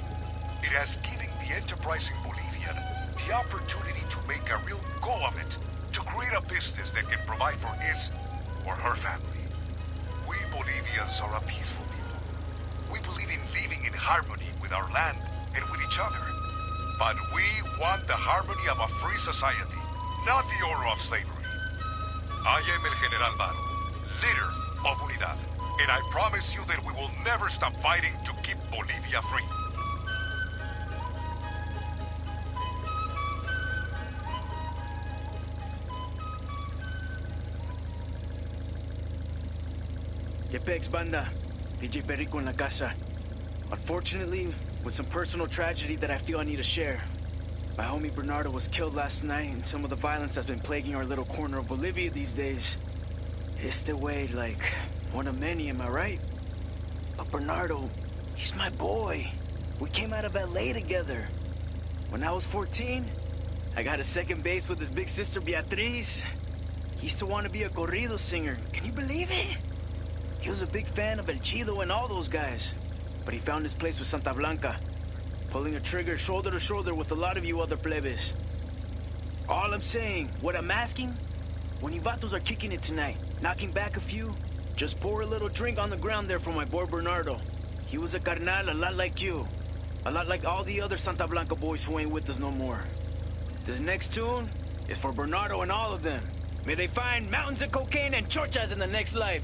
it has given the enterprising Bolivian the opportunity to make a real go of it, to create a business that can provide for his or her family. We Bolivians are a peaceful people. We believe in living in harmony with our land and with each other. But we want the harmony of a free society, not the order of slavery. I am El General Maro, leader of Unidad, and I promise you that we will never stop fighting to keep Bolivia free. Que pex, banda? DJ Perico en la casa. Unfortunately, with some personal tragedy that I feel I need to share. My homie Bernardo was killed last night, and some of the violence that's been plaguing our little corner of Bolivia these days. It's the way, like, one of many, am I right? But Bernardo, he's my boy. We came out of LA together. When I was 14, I got a second base with his big sister Beatriz. He used to want to be a corrido singer. Can you believe it? He was a big fan of El Chido and all those guys. But he found his place with Santa Blanca, pulling a trigger shoulder to shoulder with a lot of you other plebes. All I'm saying, what I'm asking, when you vatos are kicking it tonight, knocking back a few, just pour a little drink on the ground there for my boy Bernardo. He was a carnal a lot like you. A lot like all the other Santa Blanca boys who ain't with us no more. This next tune is for Bernardo and all of them. May they find mountains of cocaine and chorchas in the next life.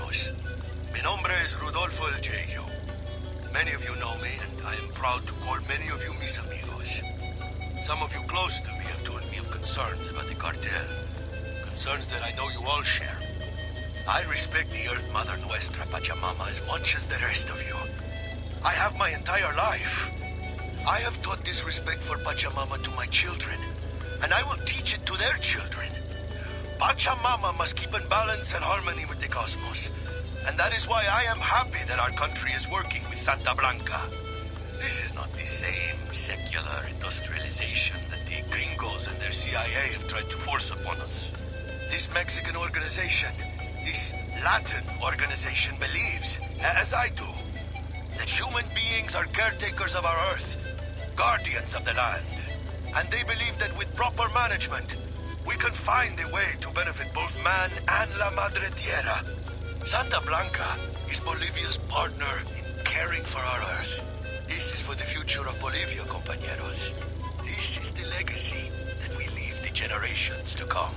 amigos. Mi nombre es Rodolfo El Yeyo. Many of you know me, and I am proud to call many of you mis amigos. Some of you close to me have told me of concerns about the cartel. Concerns that I know you all share. I respect the Earth Mother Nuestra, Pachamama, as much as the rest of you. I have my entire life. I have taught this respect for Pachamama to my children, and I will teach it to their children. Pachamama must keep in balance and harmony with the cosmos. And that is why I am happy that our country is working with Santa Blanca. This is not the same secular industrialization that the gringos and their CIA have tried to force upon us. This Mexican organization, this Latin organization believes, as I do, that human beings are caretakers of our earth, guardians of the land. And they believe that with proper management, we can find a way to benefit both man and La Madre Tierra. Santa Blanca is Bolivia's partner in caring for our earth. This is for the future of Bolivia, compañeros. This is the legacy that we leave the generations to come.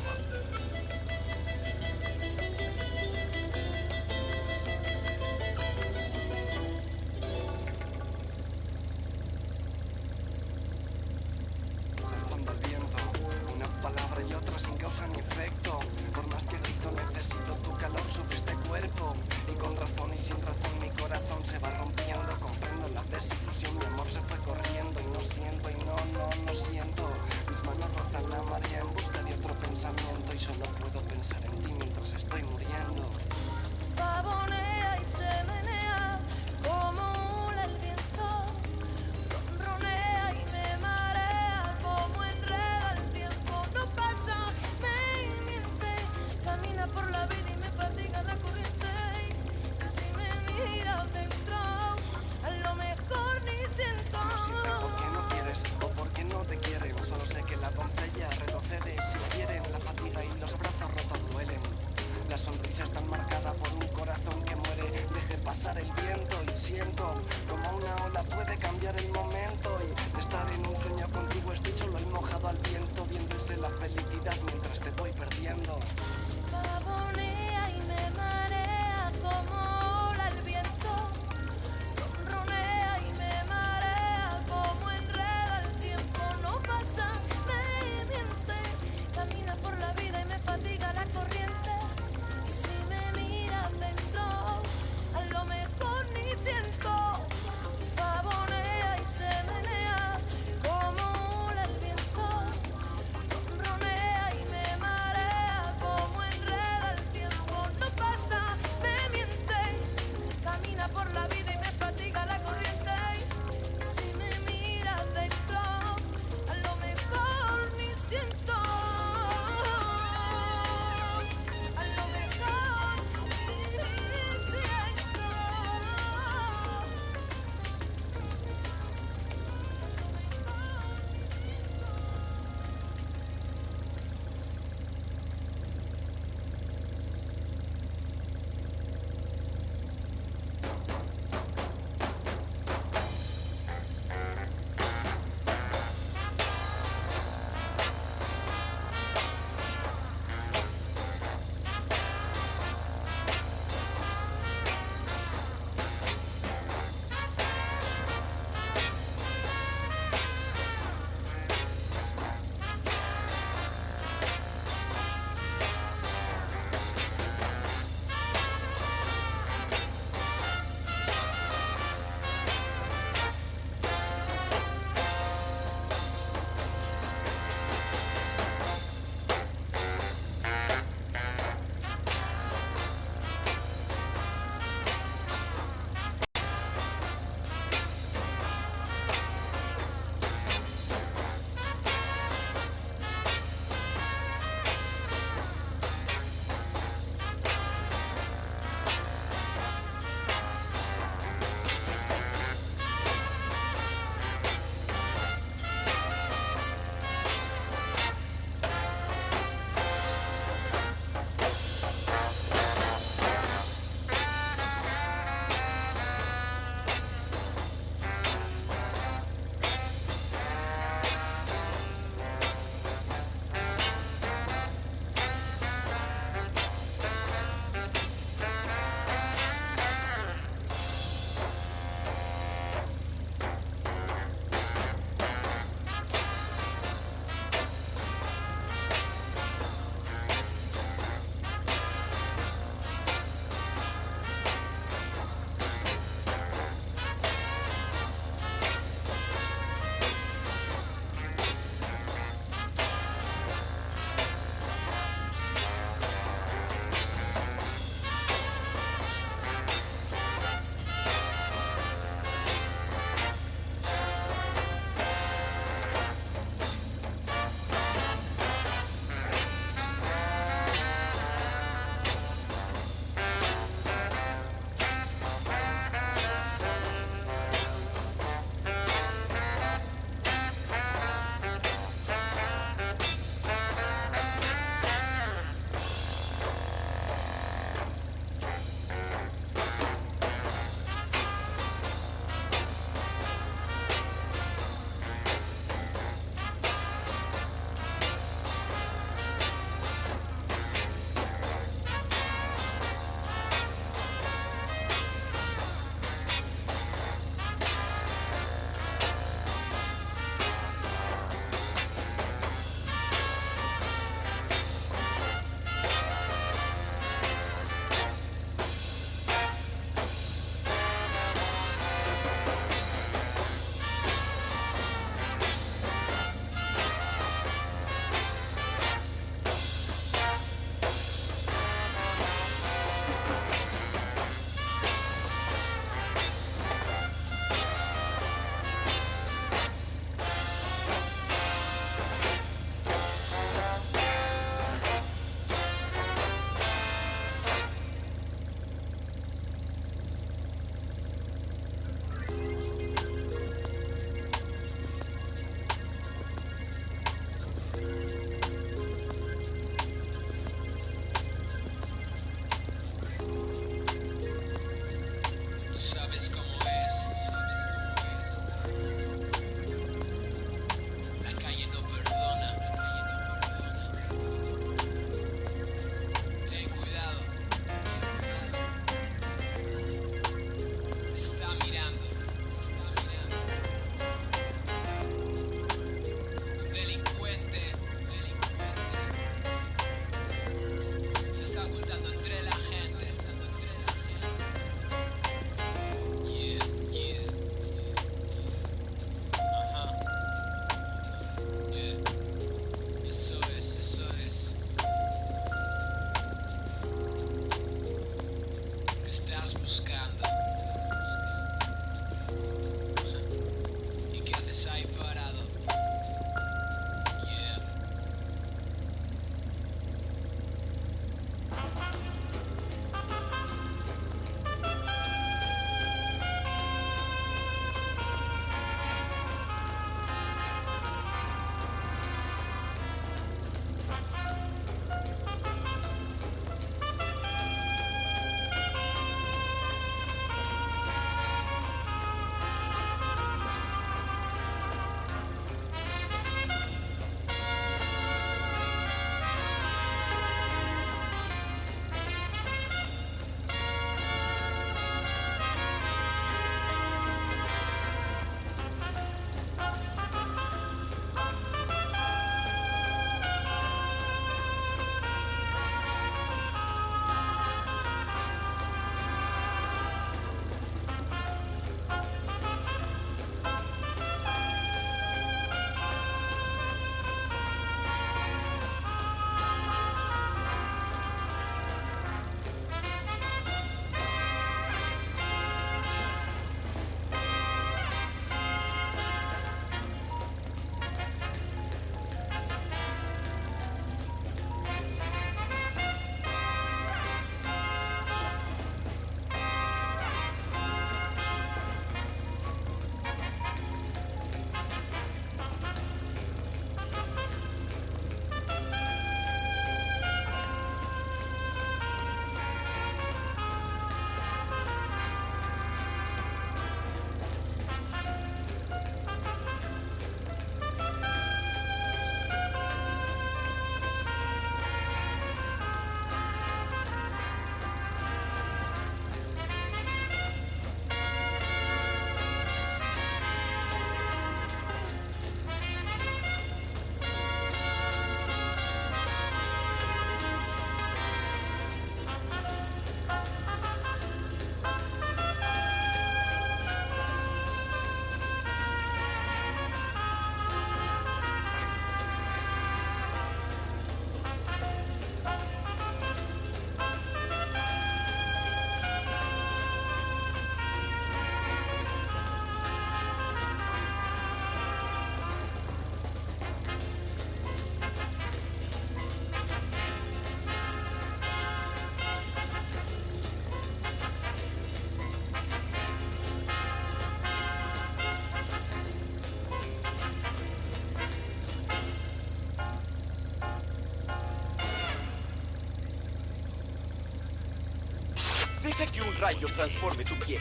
Deja que un rayo transforme tu piel.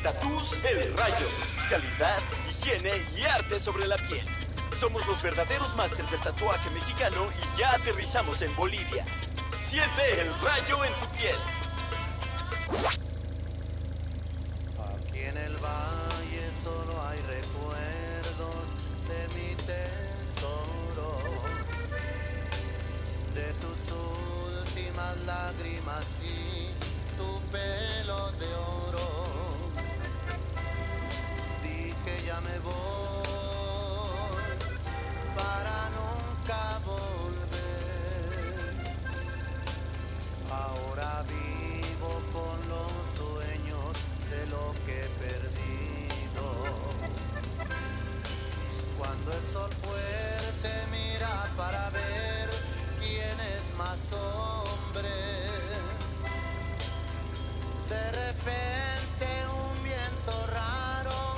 Tatús El Rayo. Calidad, higiene y arte sobre la piel. Somos los verdaderos másters del tatuaje mexicano y ya aterrizamos en Bolivia. Siente el rayo en tu piel. Aquí en el valle solo hay recuerdos de mi tesoro, de tus últimas lágrimas y tu pelo de oro. Dije ya me voy para nunca volver. Ahora vivo con los sueños de lo que he perdido. Cuando el sol fuerte mira para ver quién es más hombre, de repente un viento raro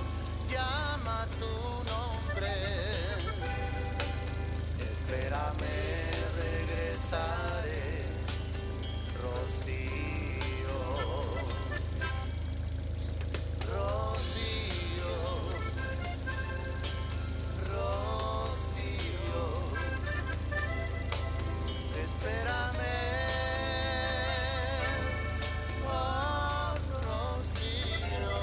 llama tu nombre. Espérame, regresaré, Rocío, Rocío, Rocío. Espérame, oh Rocío.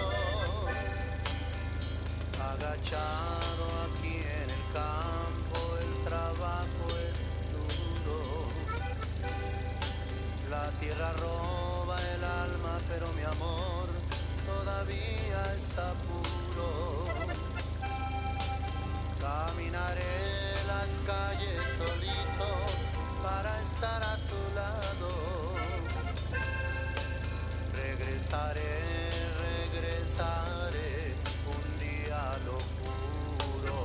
Agachado aquí en el campo, el trabajo es duro. La tierra roba el alma, pero mi amor todavía está puro. Caminaré las calles solito para estar a tu lado. Regresaré, regresaré, un día lo juro.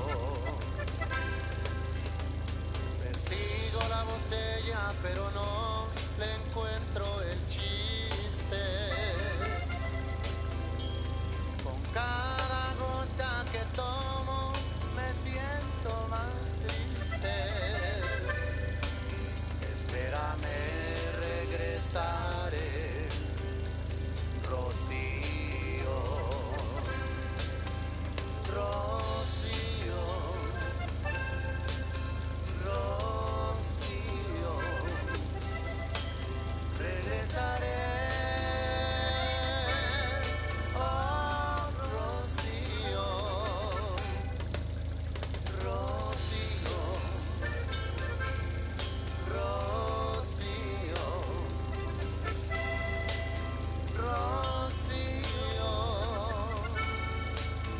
Persigo la botella, pero no le encuentro el chiste. Con cada gota que tomo me siento más triste. Espérame, regresaré, Rocío, Rocío, Rocío. Regresaré, oh Rocío, Rocío, Rocío, Rocío,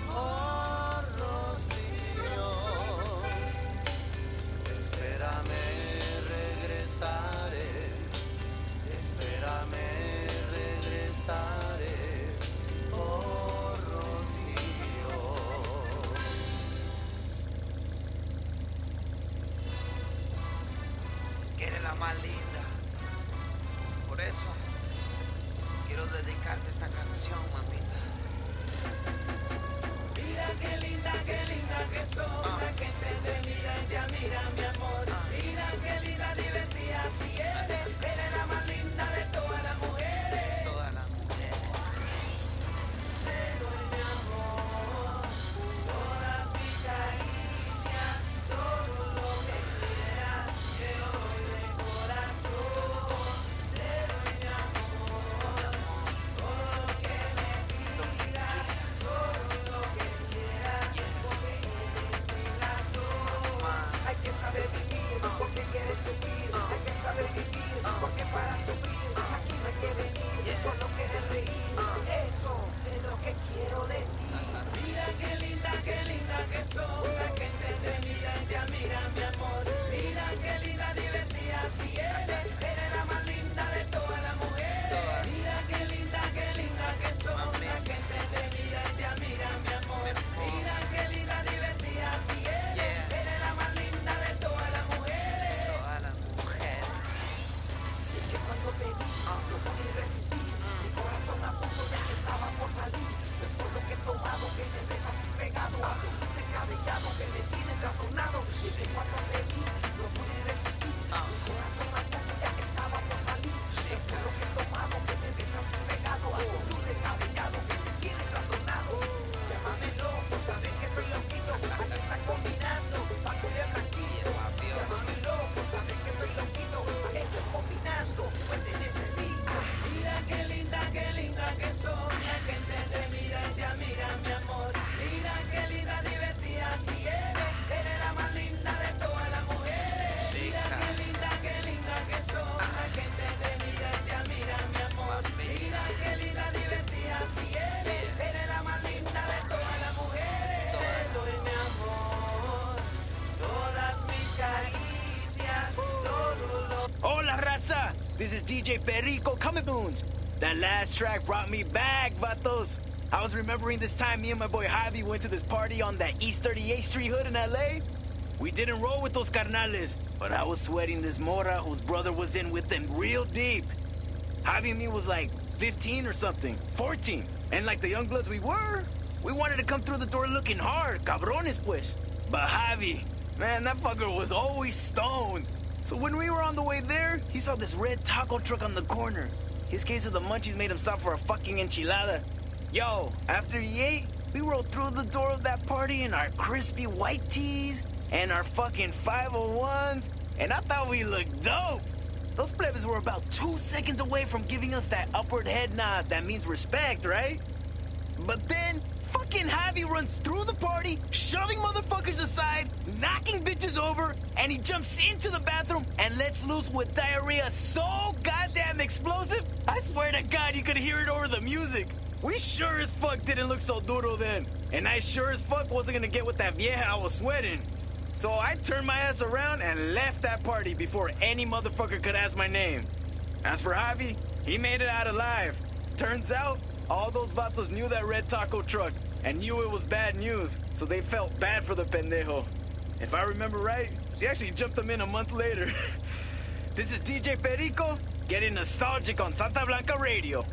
oh Rocío. Espérame, regresaré. Espérame, regresaré, oh Rocío. Es que eres la más linda. Por eso quiero dedicarte esta canción, mamita. Mira qué linda que sos. La gente te mira y te admira, mi amor. Mira qué linda, divertida si eres. Eres la más linda de todas las mujeres. Todas las mujeres. Te doy mi amor, todas mis caricias, todo lo que quieras. Te doy de corazón. Te doy mi amor, todo lo que me pidas, todo lo que quieras. Porque eres mi razón. This is DJ Perico coming boons. That last track brought me back, vatos. I was remembering this time me and my boy Javi went to this party on that East 38th Street hood in LA. We didn't roll with those carnales, but I was sweating this mora whose brother was in with them real deep. Javi and me was like 15 or something, 14. And like the young bloods we were, we wanted to come through the door looking hard, cabrones pues. But Javi, man, that fucker was always stoned. So when we were on the way there, he saw this red taco truck on the corner. His case of the munchies made him stop for a fucking enchilada. Yo, after he ate, we rolled through the door of that party in our crispy white tees and our fucking 501s, and I thought we looked dope. Those plebes were about 2 seconds away from giving us that upward head nod that means respect, right? But then, fucking Javi runs through the party, shoving motherfuckers aside, knocking bitches over, and he jumps into the bathroom and lets loose with diarrhea so goddamn explosive, I swear to God you could hear it over the music. We sure as fuck didn't look so duro then, and I sure as fuck wasn't gonna get with that vieja I was sweating. So I turned my ass around and left that party before any motherfucker could ask my name. As for Javi, he made it out alive. Turns out, all those vatos knew that red taco truck and knew it was bad news, so they felt bad for the pendejo. If I remember right, they actually jumped him in a month later. This is DJ Perico, getting nostalgic on Santa Blanca Radio.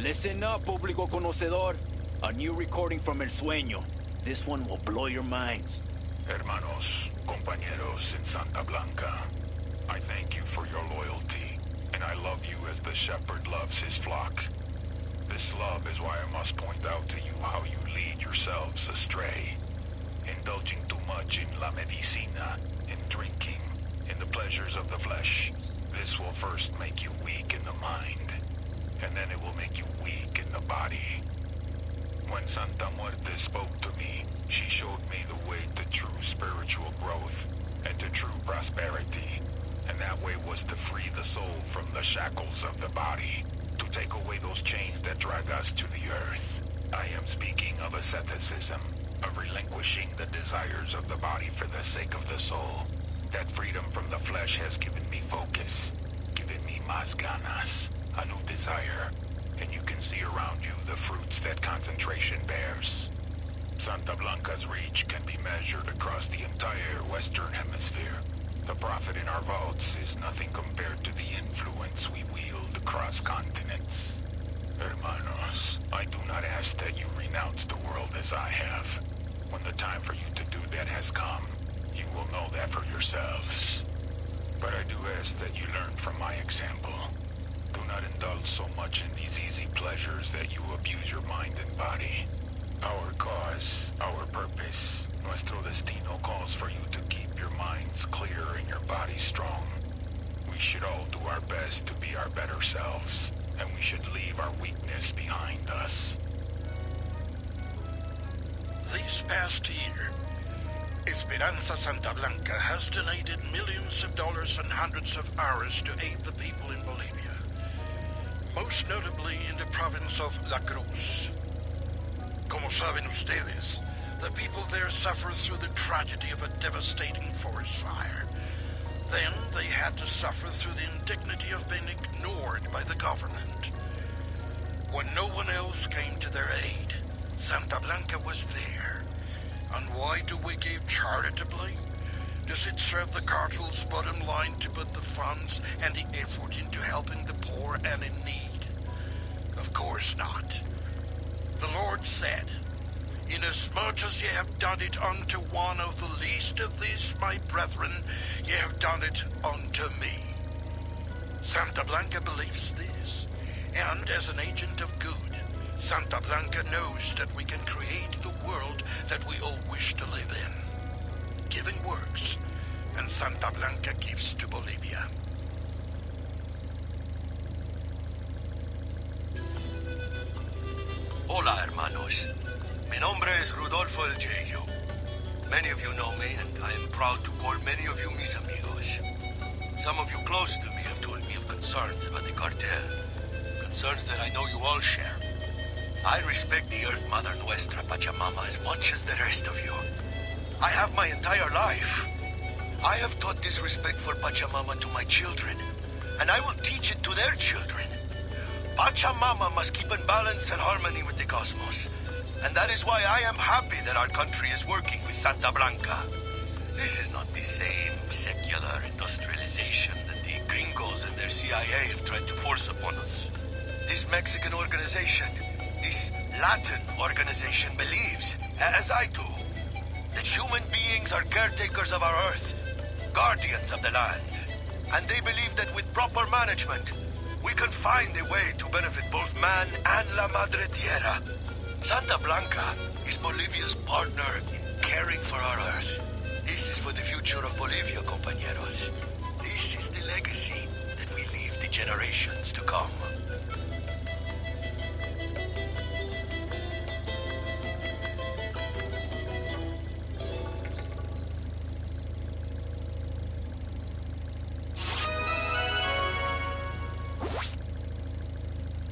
Listen up, público conocedor. A new recording from El Sueño. This one will blow your minds. Hermanos, compañeros in Santa Blanca, I thank you for your loyalty, and I love you as the shepherd loves his flock. This love is why I must point out to you how you lead yourselves astray. Indulging too much in la medicina, in drinking, in the pleasures of the flesh. This will first make you weak in the mind, and then it will make you weak in the body. When Santa Muerte spoke to me, she showed me the way to true spiritual growth and to true prosperity. And that way was to free the soul from the shackles of the body, to take away those chains that drag us to the earth. I am speaking of asceticism, of relinquishing the desires of the body for the sake of the soul. That freedom from the flesh has given me focus, given me más ganas, a new desire, and you can see around you the fruits that concentration bears. Santa Blanca's reach can be measured across the entire Western Hemisphere. The profit in our vaults is nothing compared to the influence we wield across continents. Hermanos, I do not ask that you renounce the world as I have. When the time for you to do that has come, you will know that for yourselves. But I do ask that you learn from my example. Do not indulge so much in these easy pleasures that you abuse your mind and body. Our cause, our purpose, nuestro destino calls for you to keep your minds clear and your bodies strong. We should all do our best to be our better selves, and we should leave our weakness behind us. This past year, Esperanza Santa Blanca has donated millions of dollars and hundreds of hours to aid the people in Bolivia, most notably in the province of La Cruz. Como saben ustedes, the people there suffer through the tragedy of a devastating forest fire. Then they had to suffer through the indignity of being ignored by the government. When no one else came to their aid, Santa Blanca was there. And why do we give charitably? Does it serve the cartel's bottom line to put the funds and the effort into helping the poor and in need? Of course not. The Lord said, "Inasmuch as ye have done it unto one of the least of these, my brethren, ye have done it unto me." Santa Blanca believes this, and as an agent of good, Santa Blanca knows that we can create the world that we all wish to live in. Giving works, and Santa Blanca gives to Bolivia. Hola, hermanos. Mi nombre es Rodolfo El Yeyo. Many of you know me, and I am proud to call many of you mis amigos. Some of you close to me have told me of concerns about the cartel. Concerns that I know you all share. I respect the Earth Mother Nuestra Pachamama as much as the rest of you. I have my entire life. I have taught this respect for Pachamama to my children, and I will teach it to their children. Pachamama must keep in balance and harmony with the cosmos. And that is why I am happy that our country is working with Santa Blanca. This is not the same secular industrialization that the gringos and their CIA have tried to force upon us. This Mexican organization, this Latin organization believes, as I do, that human beings are caretakers of our earth, guardians of the land. And they believe that with proper management, we can find a way to benefit both man and La Madre Tierra. Santa Blanca is Bolivia's partner in caring for our earth. This is for the future of Bolivia, compañeros. This is the legacy that we leave the generations to come.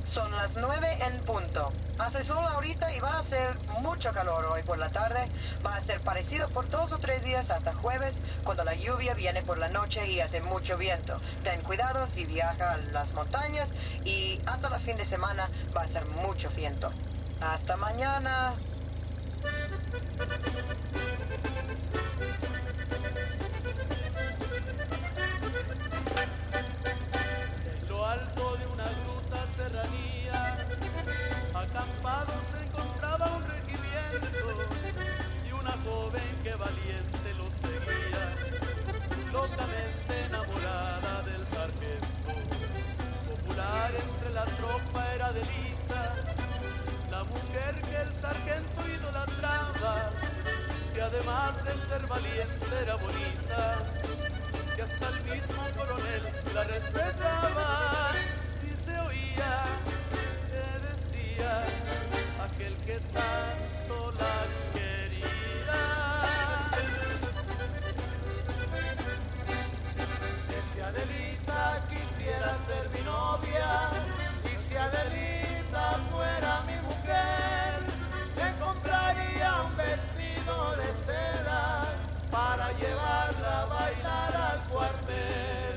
Son las 9 en punto. Hace sol ahorita y va a ser mucho calor hoy por la tarde. Va a ser parecido por 2 o 3 días hasta jueves, cuando la lluvia viene por la noche y hace mucho viento. Ten cuidado si viaja a las montañas y hasta el fin de semana va a ser mucho viento. Hasta mañana. En lo alto de una gruta serranía, acampado se encontraba un regimiento y una joven que valiente lo seguía, locamente enamorada del sargento. Popular entre la tropa era Delita, la mujer que el sargento idolatraba, que además de ser valiente era bonita, que hasta el mismo coronel la respetaba. Y se oía que decía aquel que tanto la quería. Que si Adelita quisiera ser mi novia, y si Adelita fuera mi mujer, le compraría un vestido de seda para llevarla a bailar al cuartel.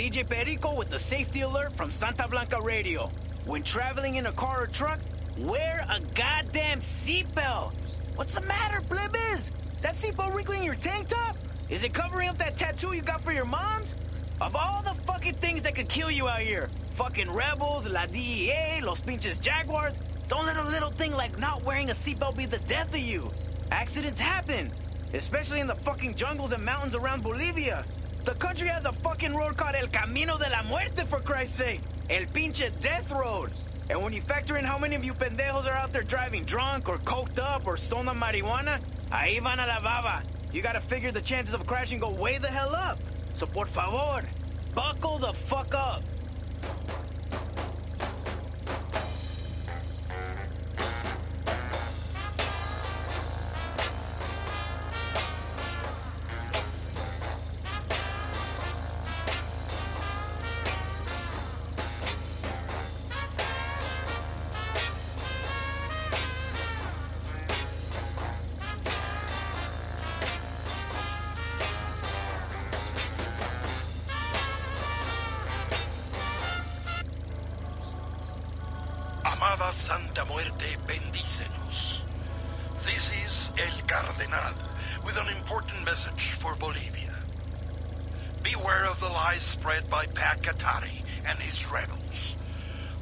DJ Perico with the safety alert from Santa Blanca Radio. When traveling in a car or truck, wear a goddamn seatbelt. What's the matter, plebes? That seatbelt wrinkling your tank top? Is it covering up that tattoo you got for your moms? Of all the fucking things that could kill you out here, fucking rebels, la DEA, los pinches jaguars, don't let a little thing like not wearing a seatbelt be the death of you. Accidents happen, especially in the fucking jungles and mountains around Bolivia. The country has a fucking road called El Camino de la Muerte, for Christ's sake. El pinche death road. And when you factor in how many of you pendejos are out there driving drunk or coked up or stolen marijuana, ahí van a la baba. You gotta figure the chances of crashing go way the hell up. So por favor, buckle the fuck up. Amada Santa Muerte, bendícenos. This is El Cardenal with an important message for Bolivia. Beware of the lies spread by Pat Katari and his rebels.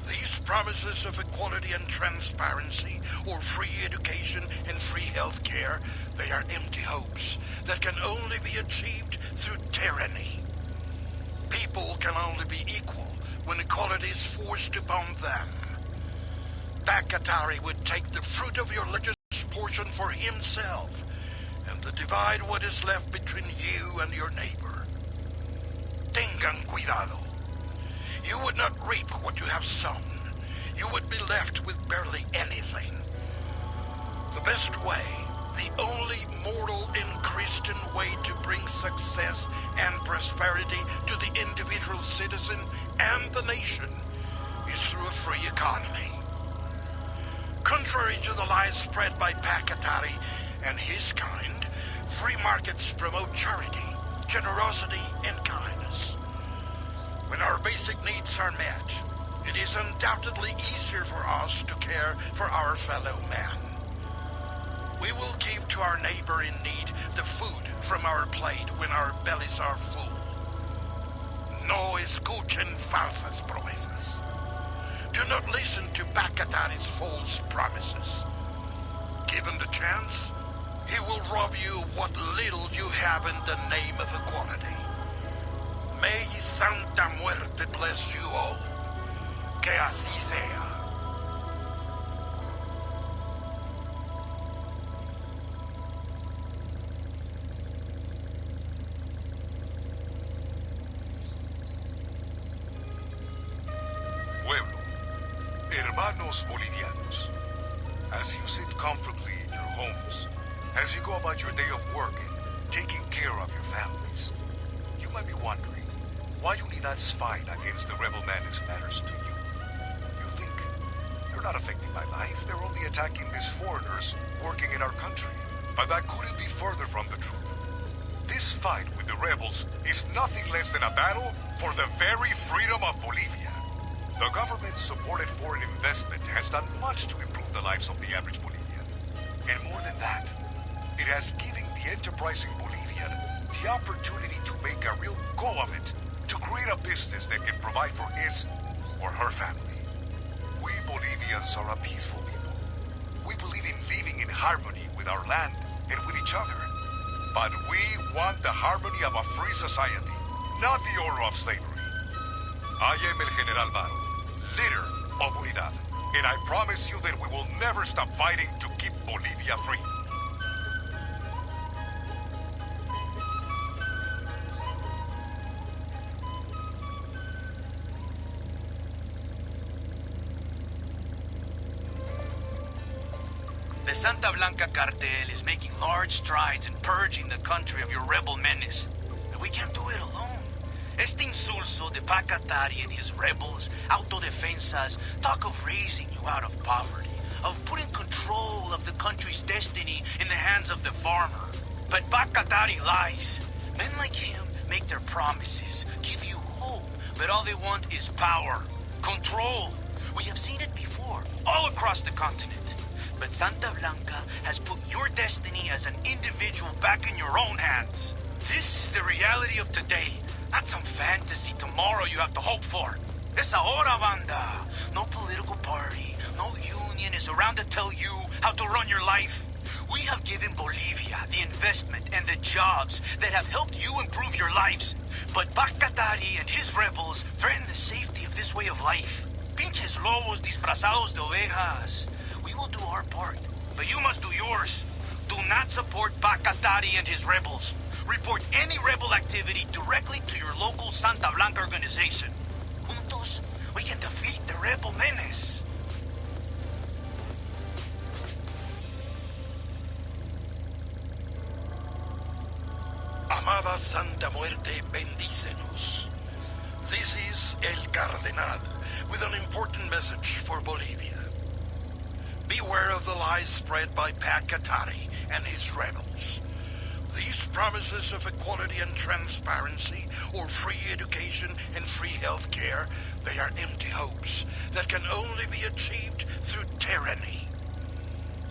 These promises of equality and transparency, or free education and free health care, they are empty hopes that can only be achieved through tyranny. People can only be equal when equality is forced upon them. Bakatari would take the fruit of your religious portion for himself, and to divide what is left between you and your neighbor. Tengan cuidado. You would not reap what you have sown. You would be left with barely anything. The best way, the only mortal and Christian way to bring success and prosperity to the individual citizen and the nation is through a free economy. Contrary to the lies spread by Pakatari and his kind, free markets promote charity, generosity, and kindness. When our basic needs are met, it is undoubtedly easier for us to care for our fellow man. We will give to our neighbor in need the food from our plate when our bellies are full. No escuchen falsas promesas. Do not listen to Bakatari's false promises. Given the chance, he will rob you of what little you have in the name of equality. May Santa Muerte bless you all. Que así sea. Pueblo, hermanos bolivianos, as you sit comfortably in your homes, as you go about your day of work and taking care of your families, you might be wondering why Unidad's fight against the rebel menace matters to you. You think, they're not affecting my life, they're only attacking these foreigners working in our country. But that couldn't be further from the truth. This fight with the rebels is nothing less than a battle for the very freedom of Bolivia. The government-supported foreign investment has done much to improve the lives of the average Bolivian. And more than that, it has given the enterprising Bolivian the opportunity to make a real go of it, to create a business that can provide for his or her family. We Bolivians are a peaceful people. We believe in living in harmony with our land and with each other. But we want the harmony of a free society, not the order of slavery. I am El General Baro, leader of Unidad, and I promise you that we will never stop fighting to keep Bolivia free. The Santa Blanca cartel is making large strides in purging the country of your rebel menace. And we can't do it alone. Este insulso de Pacatari and his rebels, autodefensas, talk of raising you out of poverty, of putting control of the country's destiny in the hands of the farmer. But Pacatari lies. Men like him make their promises, give you hope, but all they want is power, control. We have seen it before, all across the continent. But Santa Blanca has put your destiny as an individual back in your own hands. This is the reality of today, not some fantasy tomorrow you have to hope for. Es ahora, banda. No political party, no union is around to tell you how to run your life. We have given Bolivia the investment and the jobs that have helped you improve your lives. But Bacatari and his rebels threaten the safety of this way of life. Pinches lobos disfrazados de ovejas. We will do our part, but you must do yours. Do not support Bacatari and his rebels. Report any rebel activity directly to your local Santa Blanca organization. Juntos, we can defeat the rebel menace. Amada Santa Muerte, bendícenos. This is El Cardenal with an important message for Bolivia. Beware of the lies spread by Bacatari and his rebels. These promises of equality and transparency, or free education and free health care, they are empty hopes that can only be achieved through tyranny.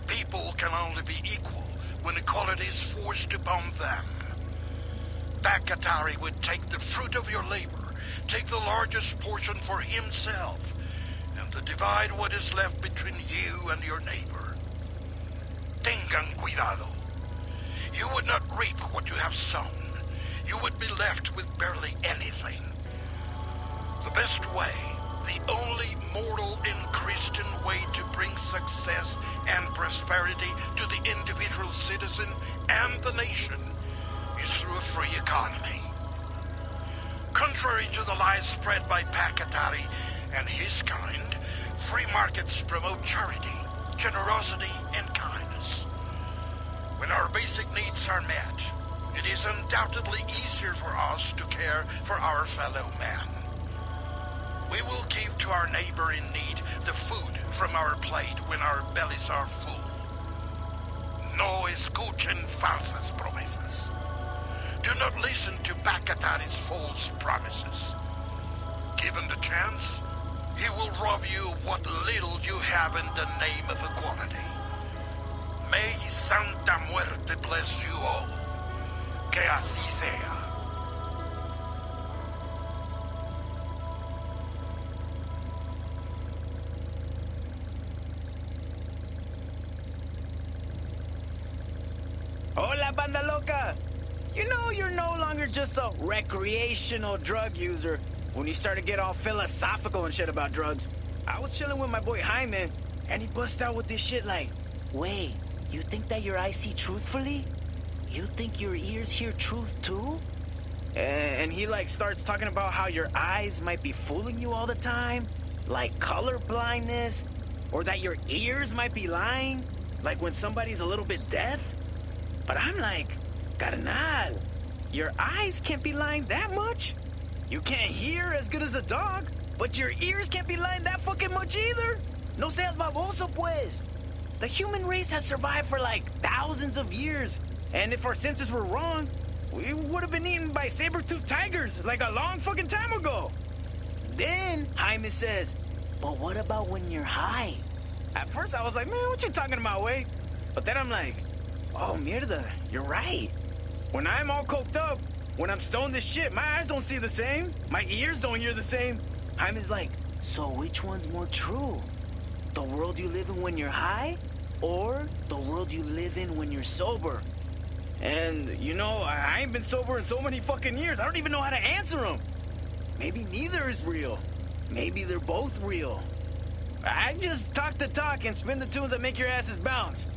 People can only be equal when equality is forced upon them. Bacatari would take the fruit of your labor, take the largest portion for himself, and to divide what is left between you and your neighbor. Tengan cuidado. You would not reap what you have sown. You would be left with barely anything. The best way, the only mortal and Christian way to bring success and prosperity to the individual citizen and the nation is through a free economy. Contrary to the lies spread by Bacatari and his kind, free markets promote charity, generosity, and kindness. When our basic needs are met, it is undoubtedly easier for us to care for our fellow man. We will give to our neighbor in need the food from our plate when our bellies are full. No escuchen falsas promesas. Do not listen to Bacatari's false promises. Given the chance, he will rob you of what little you have in the name of equality. May Santa Muerte bless you all. Que así sea. Hola, banda loca! You know you're no longer just a recreational drug user when you start to get all philosophical and shit about drugs. I was chilling with my boy Jaime, and he bust out with this shit like, wait, you think that your eyes see truthfully? You think your ears hear truth too? And he like starts talking about how your eyes might be fooling you all the time, like color blindness, or that your ears might be lying, like when somebody's a little bit deaf. But I'm like, carnal, your eyes can't be lying that much. You can't hear as good as a dog, but your ears can't be lying that fucking much either. No seas baboso, pues. The human race has survived for like thousands of years. And if our senses were wrong, we would have been eaten by saber-toothed tigers like a long fucking time ago. Then Jaime says, but what about when you're high? At first I was like, man, what you talking about, way? But then I'm like, oh, mierda, you're right. When I'm all coked up, when I'm stoned as shit, my eyes don't see the same. My ears don't hear the same. Jaime's like, so which one's more true? The world you live in when you're high? Or the world you live in when you're sober? And, you know, I ain't been sober in so many fucking years. I don't even know how to answer them. Maybe neither is real. Maybe they're both real. I just talk the talk and spin the tunes that make your asses bounce.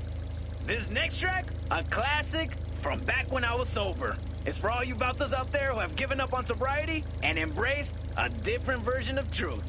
This next track, a classic from back when I was sober. It's for all you Valtas out there who have given up on sobriety and embraced a different version of truth.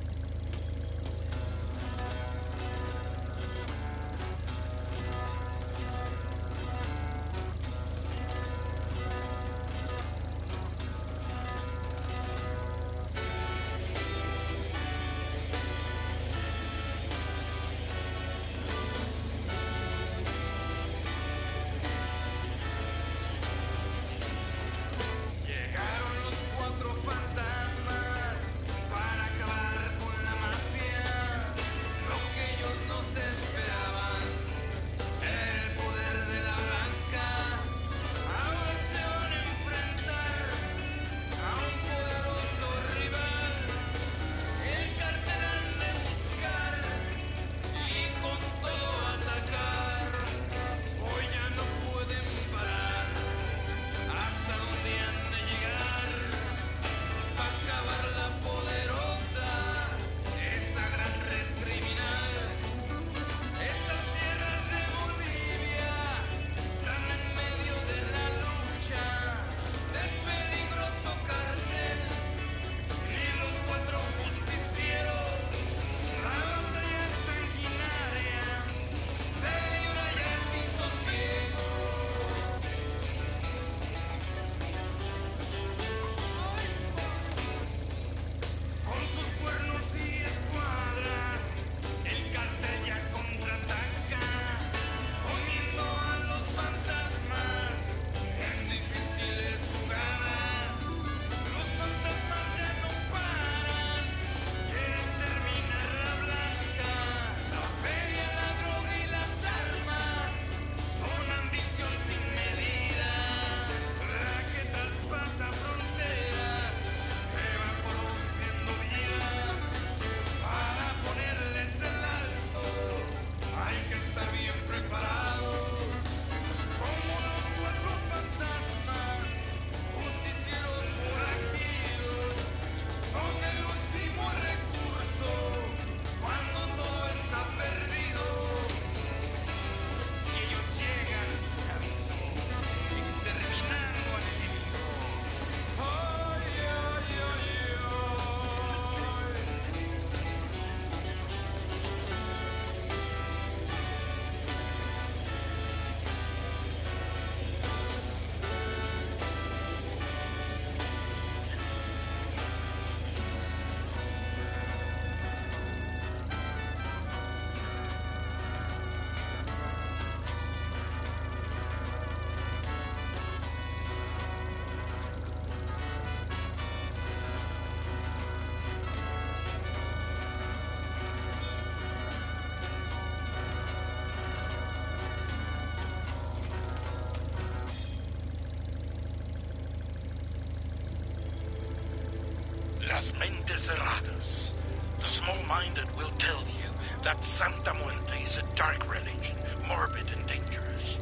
Las mentes cerradas. The small-minded will tell you that Santa Muerte is a dark religion, morbid and dangerous.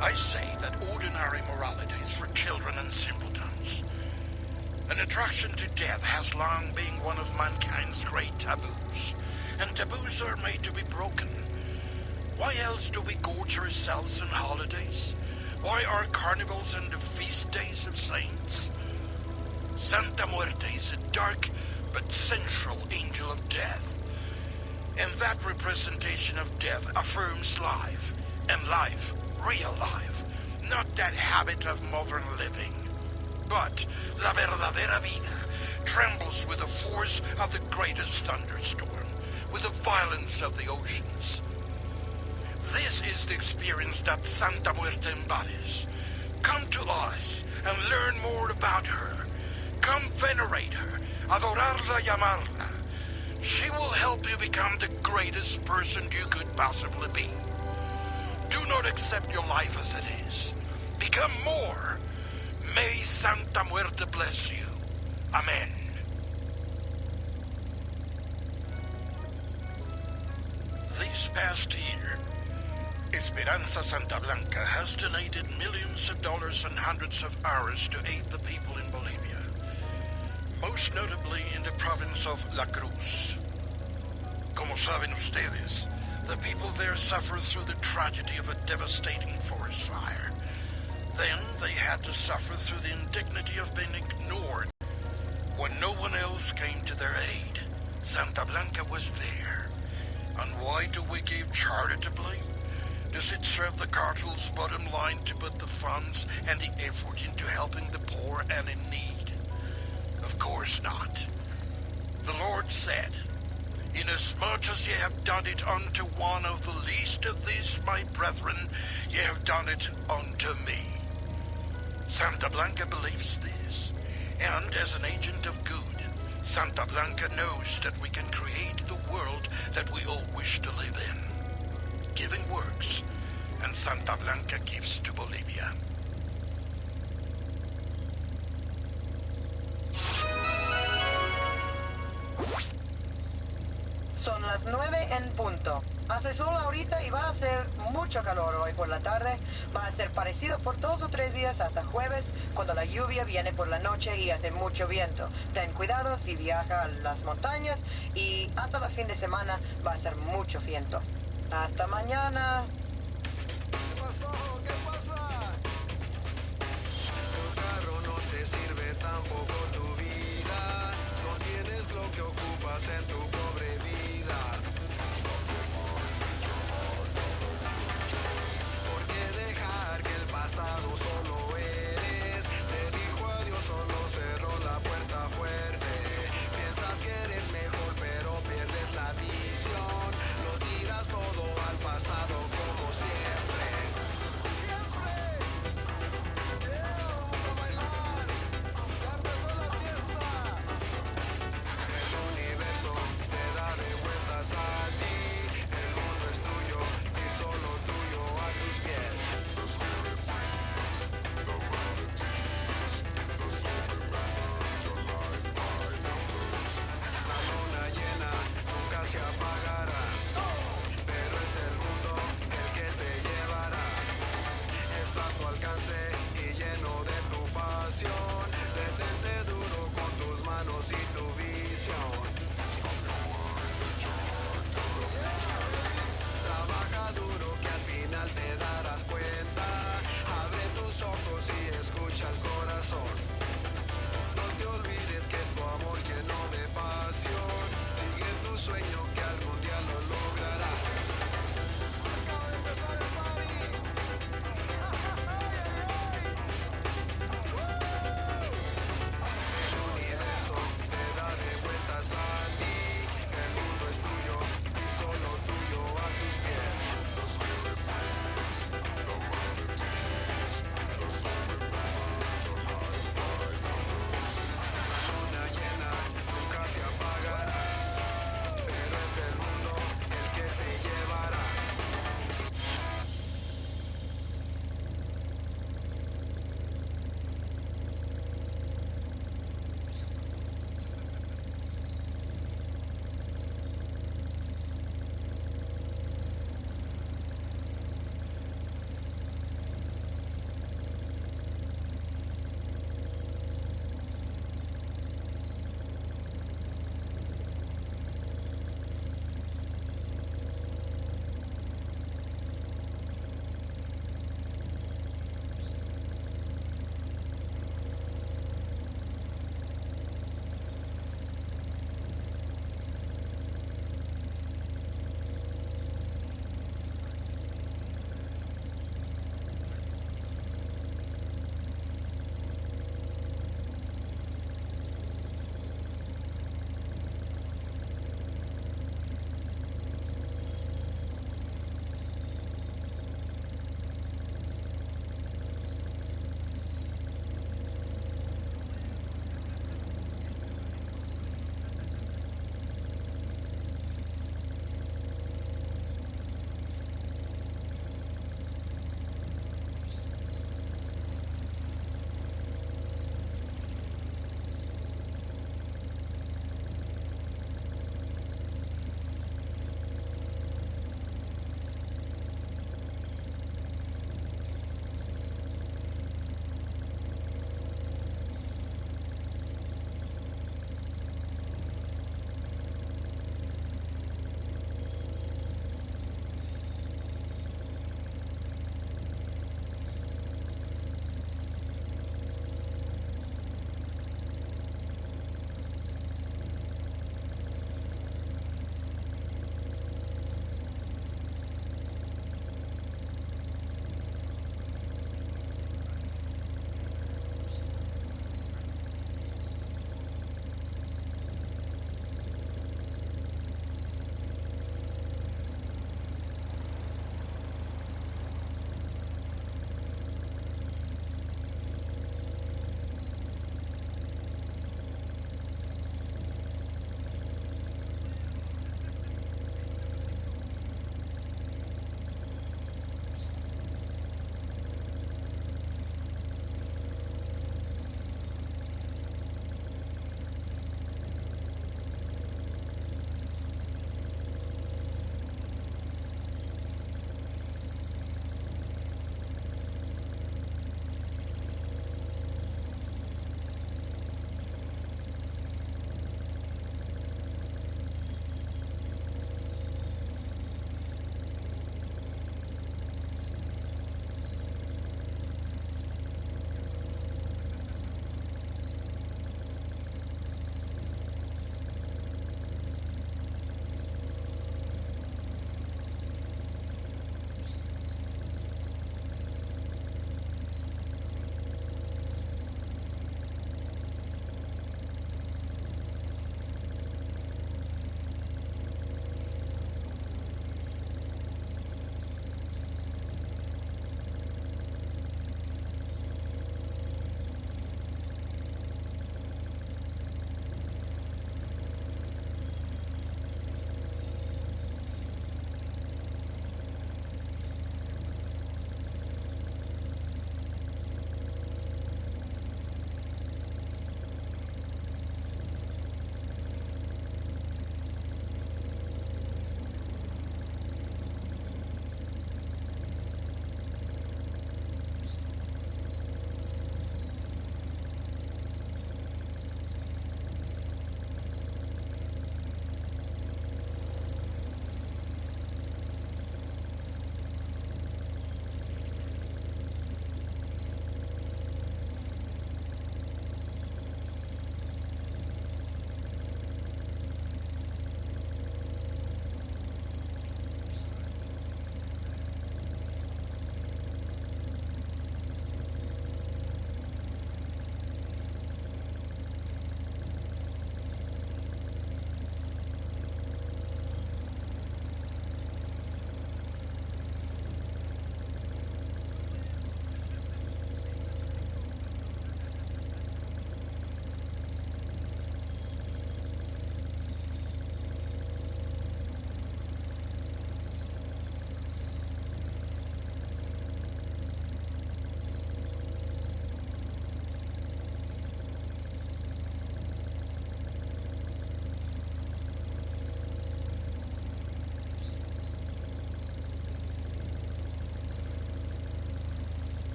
I say that ordinary morality is for children and simpletons. An attraction to death has long been one of mankind's great taboos, and taboos are made to be broken. Why else do we gorge ourselves on holidays? Why are carnivals and the feast days of saints? Santa Muerte is a dark but central angel of death. And that representation of death affirms life, and life, real life, not that habit of modern living. But la verdadera vida trembles with the force of the greatest thunderstorm, with the violence of the oceans. This is the experience that Santa Muerte embodies. Come to us and learn more about her. Come venerate her, adorarla y amarla. She will help you become the greatest person you could possibly be. Do not accept your life as it is. Become more. May Santa Muerte bless you. Amen. This past year, Esperanza Santa Blanca has donated millions of dollars and hundreds of hours to aid the people in Bolivia. Most notably in the province of La Cruz. Como saben ustedes, the people there suffered through the tragedy of a devastating forest fire. Then they had to suffer through the indignity of being ignored. When no one else came to their aid, Santa Blanca was there. And why do we give charitably? Does it serve the cartel's bottom line to put the funds and the effort into helping the poor and in need? Of course not. The Lord said, "Inasmuch as ye have done it unto one of the least of these my brethren, ye have done it unto me." Santa Blanca believes this, and as an agent of good, Santa Blanca knows that we can create the world that we all wish to live in. Giving works, and Santa Blanca gives to Bolivia. Son las 9 en punto. Hace sol ahorita y va a ser mucho calor hoy por la tarde. Va a ser parecido por 2 o 3 días hasta jueves, cuando la lluvia viene por la noche y hace mucho viento. Ten cuidado si viaja a las montañas y hasta el fin de semana va a ser mucho viento. Hasta mañana. ¿Qué pasó? ¿Qué pasa? Tu carro no te sirve tampoco tu vida. No tienes lo que ocupas en tu pobre vida. ¿Por qué dejar que el pasado solo eres? Te dijo adiós, solo cerró la puerta fuerte. Piensas que eres mejor, pero pierdes la visión. Lo tiras todo al pasado como siempre. ¡Siempre! Vamos a bailar. Ya empezó la fiesta. El universo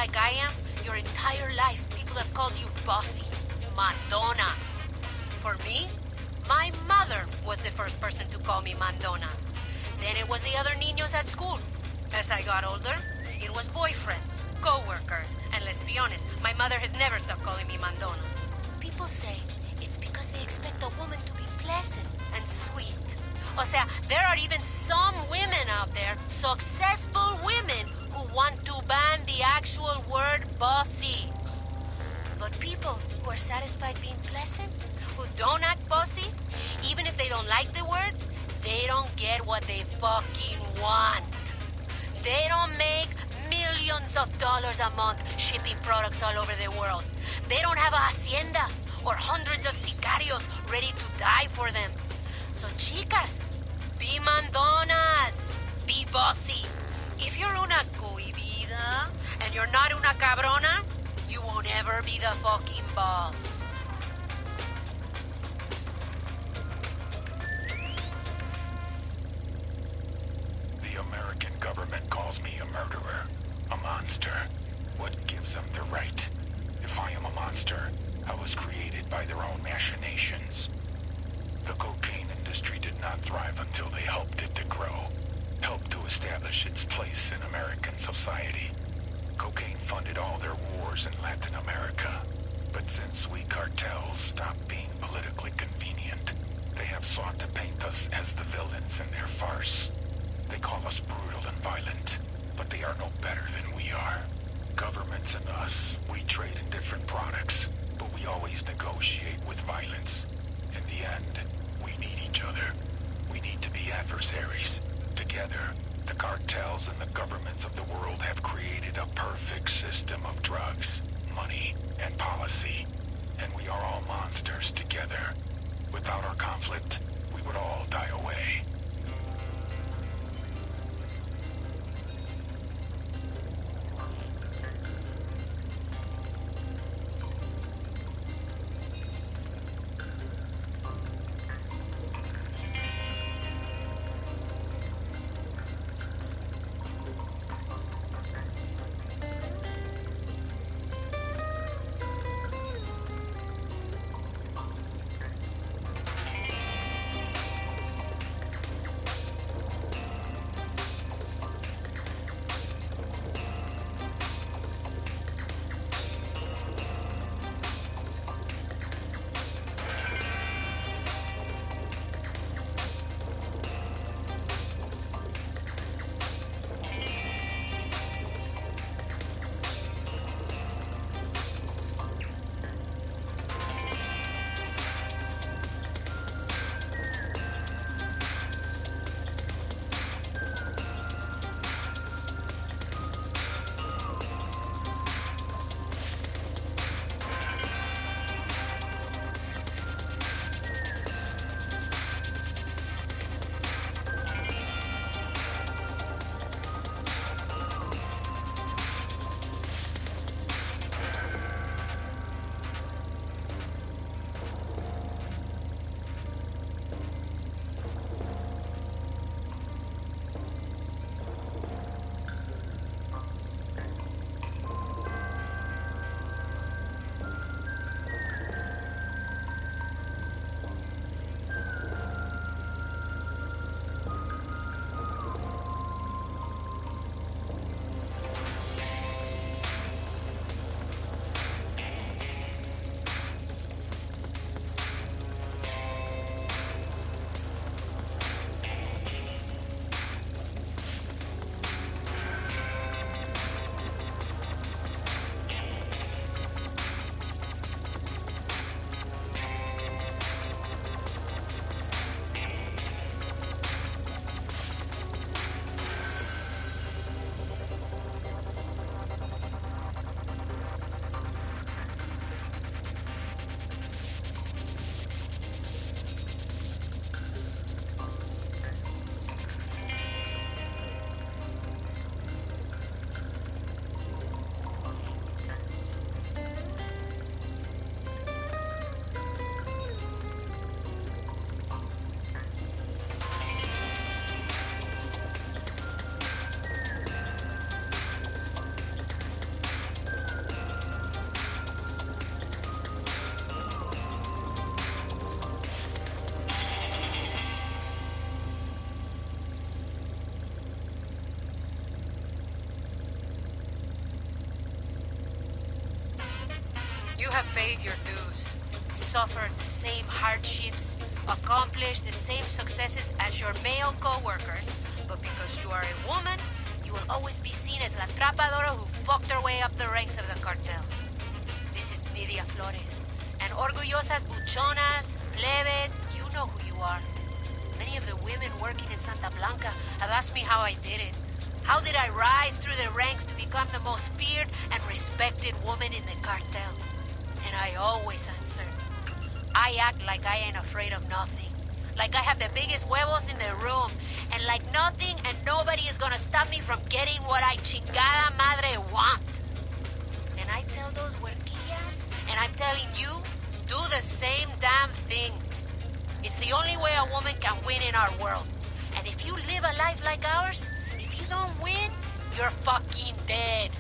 like I am, your entire life, people have called you bossy, Madonna. For me, my mother was the first person to call me Mandona. Then it was the other niños at school. As I got older, it was boyfriends, co-workers, and let's be honest, my mother has never stopped calling me Mandona. People say it's because they expect a woman to be pleasant and sweet. O sea, there are even some women out there, successful women, who want to ban the actual word bossy. But people who are satisfied being pleasant, who don't act bossy, even if they don't like the word, they don't get what they fucking want. They don't make millions of dollars a month shipping products all over the world. They don't have a hacienda or hundreds of sicarios ready to die for them. So chicas, be mandonas, be bossy. If you're una cohibida and you're not una cabrona, you won't ever be the fucking boss. The American government calls me a murderer, a monster. What gives them the right? If I am a monster, I was created by their own machinations. The cocaine industry did not thrive until they helped it to grow, helped to establish its place in American society. Cocaine funded all their wars in Latin America. But since we cartels stopped being politically convenient, they have sought to paint us as the villains in their farce. They call us brutal and violent, but they are no better than we are. Governments and us, we trade in different products, but we always negotiate with violence. In the end, we need each other. We need to be adversaries. Together, the cartels and the governments of the world have created a perfect system of drugs, money, and policy. And we are all monsters together. Without our conflict, we would all die away. You have paid your dues, suffered the same hardships, accomplished the same successes as your male co-workers, but because you are a woman, you will always be seen as la trapadora who fucked her way up the ranks of the cartel. This is Nidia Flores, and orgullosas buchonas, plebes, you know who you are. Many of the women working in Santa Blanca have asked me how I did it. How did I rise through the ranks to become the most feared and respected woman in the cartel? And I always answer, I act like I ain't afraid of nothing. Like I have the biggest huevos in the room. And like nothing and nobody is gonna stop me from getting what I chingada madre want. And I tell those huerquillas, and I'm telling you, do the same damn thing. It's the only way a woman can win in our world. And if you live a life like ours, if you don't win, you're fucking dead.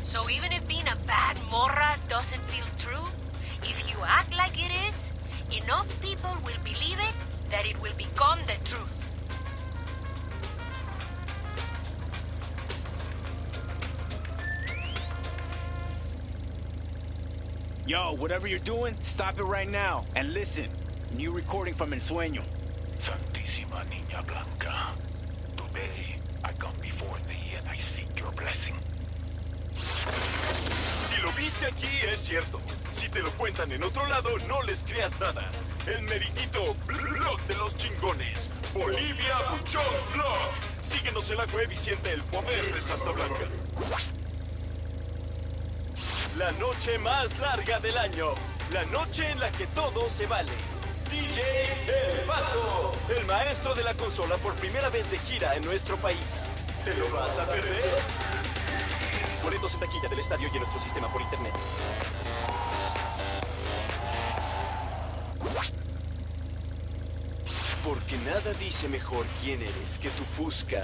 So even if being a bad morra doesn't feel true, if you act like it is, enough people will believe it that it will become the truth. Yo, whatever you're doing, stop it right now. And listen, new recording from El Sueño. Santísima Niña Blanca, today I come before thee and I seek your blessing. Si lo viste aquí, es cierto. Si te lo cuentan en otro lado, no les creas nada. El meritito blog de los chingones. Bolivia Buchón Blog. Síguenos en la web y siente el poder de Santa Blanca. La noche más larga del año. La noche en la que todo se vale. DJ El Paso, el maestro de la consola por primera vez de gira en nuestro país. ¿Te lo vas a perder? Boletos en taquilla del estadio y en nuestro sistema por internet. Porque nada dice mejor quién eres que tu fusca.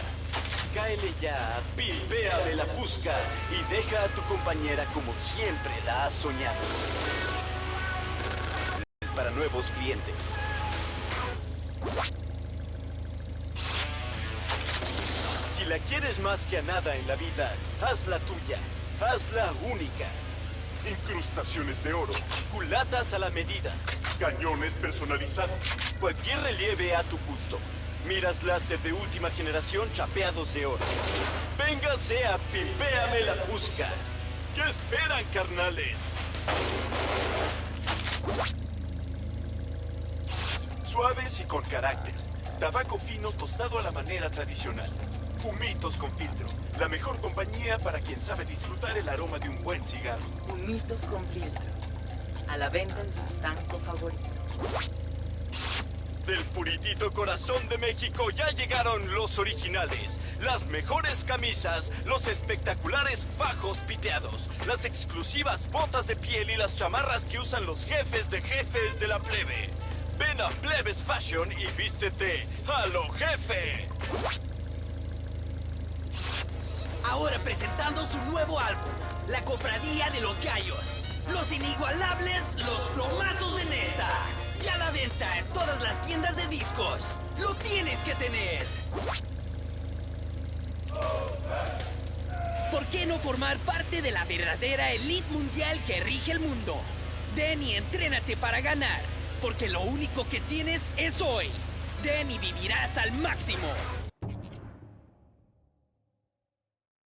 Cáele ya, pilpéame la fusca y deja a tu compañera como siempre la has soñado. Es para nuevos clientes. Si la quieres más que a nada en la vida, hazla tuya, hazla única. Incrustaciones de oro, culatas a la medida, cañones personalizados, cualquier relieve a tu gusto. Miras láser de última generación chapeados de oro. Véngase a Pimpéame la Fusca. ¿Qué esperan, carnales? Suaves y con carácter. Tabaco fino tostado a la manera tradicional. Humitos con filtro. La mejor compañía para quien sabe disfrutar el aroma de un buen cigarro. Humitos con filtro. A la venta en su estanco favorito. Del puritito corazón de México ya llegaron los originales. Las mejores camisas, los espectaculares fajos piteados, las exclusivas botas de piel y las chamarras que usan los jefes de la plebe. Ven a Plebes Fashion y vístete a lo jefe. Ahora presentando su nuevo álbum, La Cofradía de los Gallos. Los inigualables, los plomazos de Nesa. Y a la venta en todas las tiendas de discos. ¡Lo tienes que tener! ¿Por qué no formar parte de la verdadera elite mundial que rige el mundo? Ven y entrénate para ganar, porque lo único que tienes es hoy. Ven y vivirás al máximo.